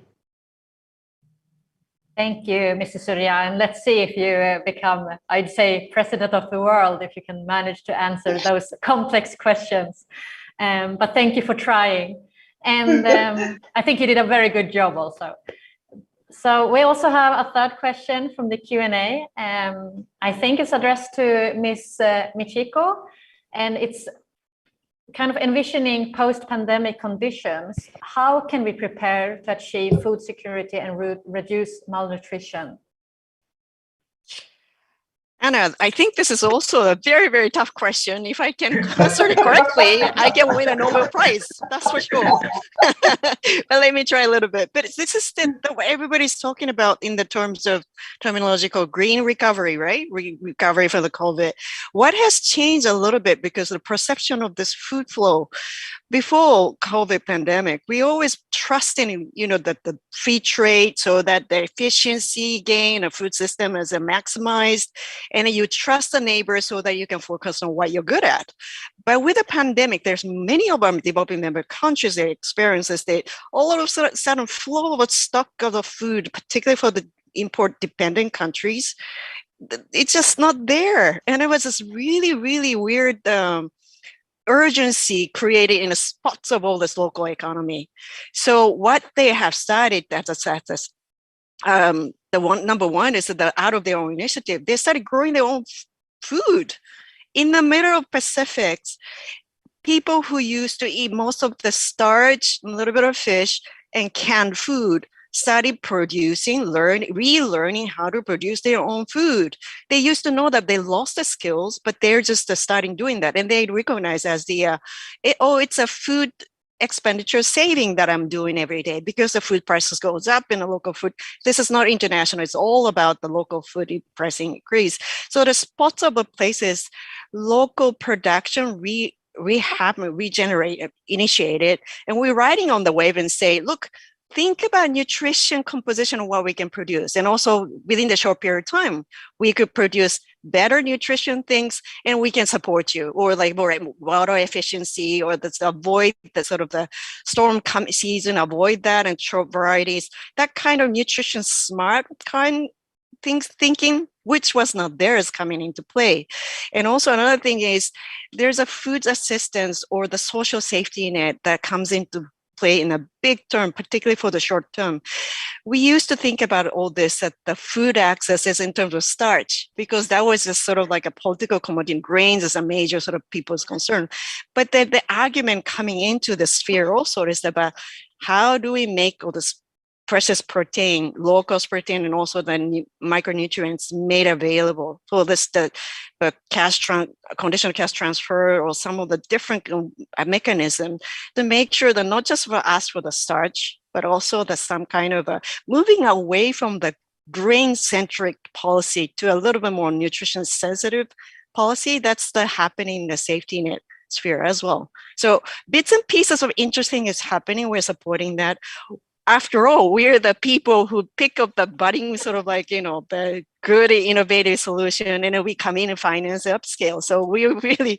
Speaker 3: Thank you, Mr. Suriyan. And let's see if you become, I'd say, president of the world, if you can manage to answer those complex questions. But thank you for trying. And I think you did a very good job also. So we also have a third question from the Q&A. I think it's addressed to Ms. Michiko, and it's kind of envisioning post-pandemic conditions. How can we prepare to achieve food security and reduce malnutrition?
Speaker 6: Anna, I think this is also a very, very tough question. If I can answer it correctly, I can win a Nobel Prize, that's for sure. But let me try a little bit. But this is what everybody's talking about in the terms of terminological green recovery, right? Recovery from the COVID. What has changed a little bit because the perception of this food flow before COVID pandemic, we always trusted in, that the free trade so that the efficiency gain of food system is maximized, and you trust the neighbor so that you can focus on what you're good at. But with the pandemic, there's many of our developing member countries that experience this, that all of a sudden flow of stock of the food, particularly for the import dependent countries, it's just not there. And it was this really, really weird urgency created in the spots of all this local economy. So what they have started number one is that out of their own initiative, they started growing their own food in the middle of Pacific. People who used to eat most of the starch, a little bit of fish, and canned food started producing, relearning how to produce their own food. They used to know that they lost the skills, but they're just starting doing that. And they recognize as it's a food expenditure saving that I'm doing every day because the food prices goes up in the local food. This is not international. It's all about the local food pricing increase. So the spots of the places, local production, regenerate, initiated, and we're riding on the wave and say, look, think about nutrition composition of what we can produce. And also within the short period of time, we could produce better nutrition things, and we can support you, or like more water efficiency, or let's avoid the sort of the storm season, avoid that, and short varieties, that kind of nutrition smart kind thinking, which was not there, is coming into play. And also another thing is there's a food assistance or the social safety net that comes into play in a big term, particularly for the short term. We used to think about all this, that the food access is in terms of starch, because that was just sort of like a political commodity. Grains is a major sort of people's concern. But the argument coming into the sphere also is about how do we make all this precious protein, low-cost protein, and also the micronutrients made available. So this the conditional cash transfer, or some of the different mechanism to make sure that not just for us for the starch, but also that some kind of moving away from the grain-centric policy to a little bit more nutrition-sensitive policy. That's happening in the safety net sphere as well. So bits and pieces of interesting is happening. We're supporting that. After all, we're the people who pick up the budding sort of like, the good innovative solution, and then we come in and finance the upscale. So we're really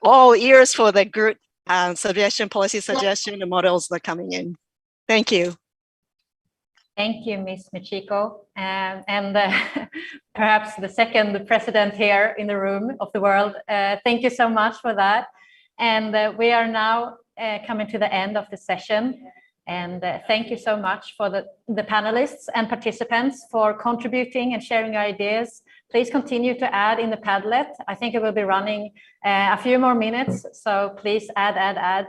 Speaker 6: all ears for the good policy suggestion, the models that are coming in. Thank you.
Speaker 3: Thank you, Ms. Michiko. And perhaps the second president here in the room of the world. Thank you so much for that. And we are now coming to the end of the session. And thank you so much for the panelists and participants for contributing and sharing your ideas. Please continue to add in the Padlet. I think it will be running a few more minutes, so please add.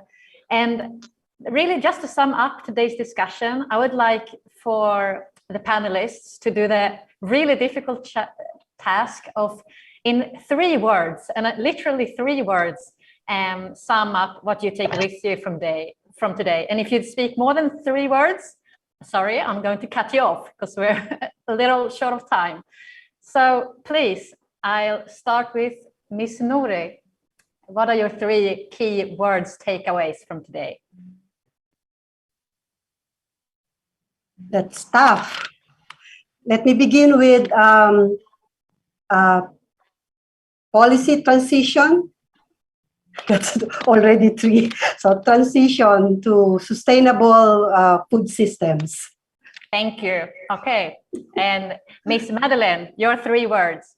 Speaker 3: And really, just to sum up today's discussion, I would like for the panelists to do the really difficult task of, in 3 words, and literally 3 words, sum up what you take with you from today. And if you speak more than 3 words, sorry, I'm going to cut you off because we're a little short of time. So please, I'll start with Ms. Nouri. What are your 3 key words takeaways from today?
Speaker 4: That's tough. Let me begin with policy transition. That's already 3. So transition to sustainable food systems.
Speaker 3: Thank you. Okay. And Ms. Madelaine, your 3 words.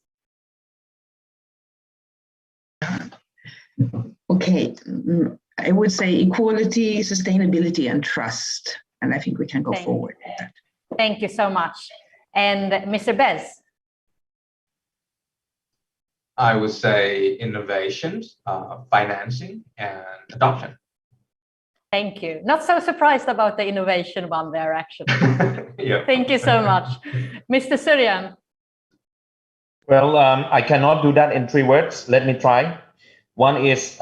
Speaker 8: Okay. I would say equality, sustainability, and trust. And I think we can go forward with that.
Speaker 3: Thank you so much. And Mr. Bez?
Speaker 5: I would say innovations, financing, and adoption.
Speaker 3: Thank you. Not so surprised about the innovation one there, actually.
Speaker 5: Yeah.
Speaker 3: Thank you so much. Mr. Suriyan?
Speaker 7: Well, I cannot do that in 3 words. Let me try. One is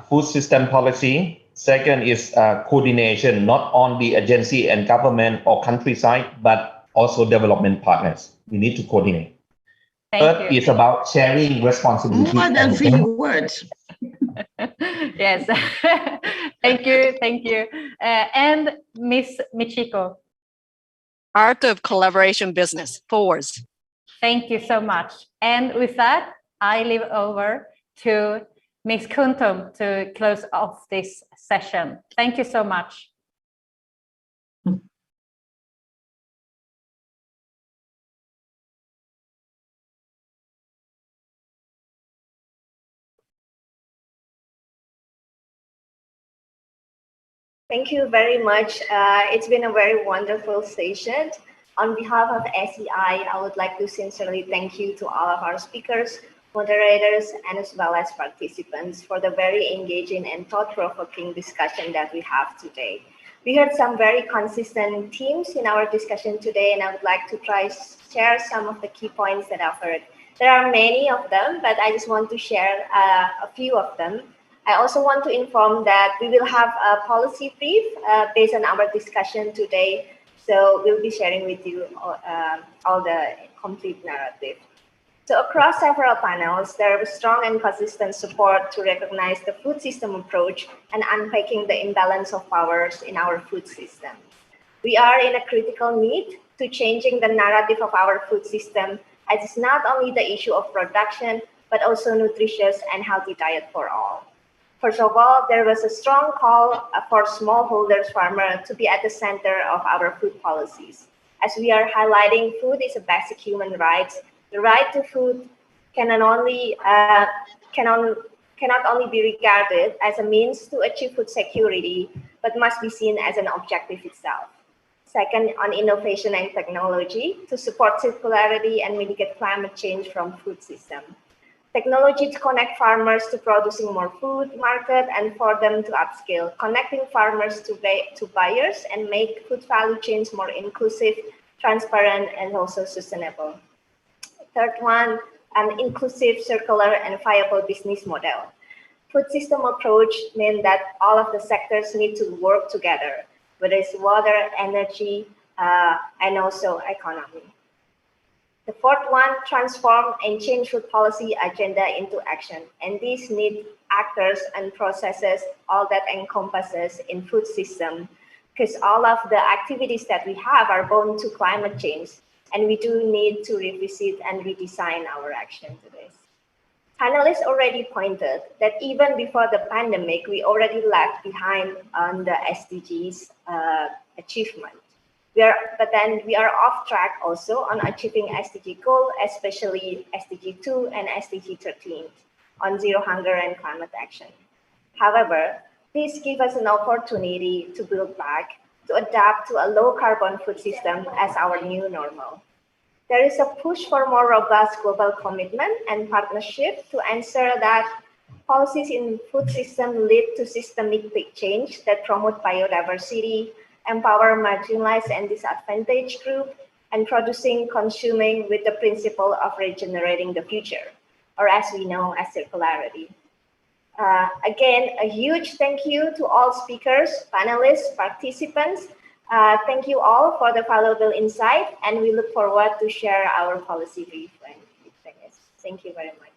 Speaker 7: food system policy. Second is coordination, not on the agency and government or countryside, but also development partners. We need to coordinate. Third is about sharing responsibility.
Speaker 8: More than 3 words.
Speaker 3: Yes. Thank you. And Ms. Michiko?
Speaker 6: Art of collaboration business, 4 words.
Speaker 3: Thank you so much. And with that, I leave over to Ms. Kuntum to close off this session. Thank you so much.
Speaker 2: Thank you very much. It's been a very wonderful session. On behalf of SEI, I would like to sincerely thank you to all of our speakers, moderators, and as well as participants for the very engaging and thought-provoking discussion that we have today. We heard some very consistent themes in our discussion today, and I would like to try share some of the key points that I've heard. There are many of them, but I just want to share a few of them. I also want to inform that we will have a policy brief based on our discussion today. So we'll be sharing with you all the complete narrative. So across several panels, there was strong and consistent support to recognize the food system approach and unpacking the imbalance of powers in our food system. We are in a critical need to changing the narrative of our food system as it's not only the issue of production, but also nutritious and healthy diet for all. First of all, there was a strong call for smallholders farmers to be at the center of our food policies. As we are highlighting, food is a basic human right. The right to food cannot only be regarded as a means to achieve food security, but must be seen as an objective itself. Second, on innovation and technology to support circularity and mitigate climate change from food system. Technology to connect farmers to producing more food, market, and for them to upscale, connecting farmers to buyers and make food value chains more inclusive, transparent, and also sustainable. Third one, an inclusive, circular, and viable business model. Food system approach means that all of the sectors need to work together, whether it's water, energy, and also economy. The fourth one, transform and change food policy agenda into action. And these need actors and processes, all that encompasses in food system, because all of the activities that we have are bound to climate change. And we do need to revisit and redesign our action to this. Panelists already pointed that even before the pandemic, we already left behind on the SDGs achievement. But then we are off track also on achieving SDG goal, especially SDG 2 and SDG 13 on zero hunger and climate action. However, this gives us an opportunity to build back, to adapt to a low carbon food system as our new normal. There is a push for more robust global commitment and partnership to ensure that policies in food system lead to systemic big change that promote biodiversity, empower marginalized and disadvantaged groups, and producing, consuming with the principle of regenerating the future, or as we know as circularity. Again, a huge thank you to all speakers, panelists, participants. Thank you all for the valuable insight, and we look forward to share our policy brief when it finishes. Thank you very much.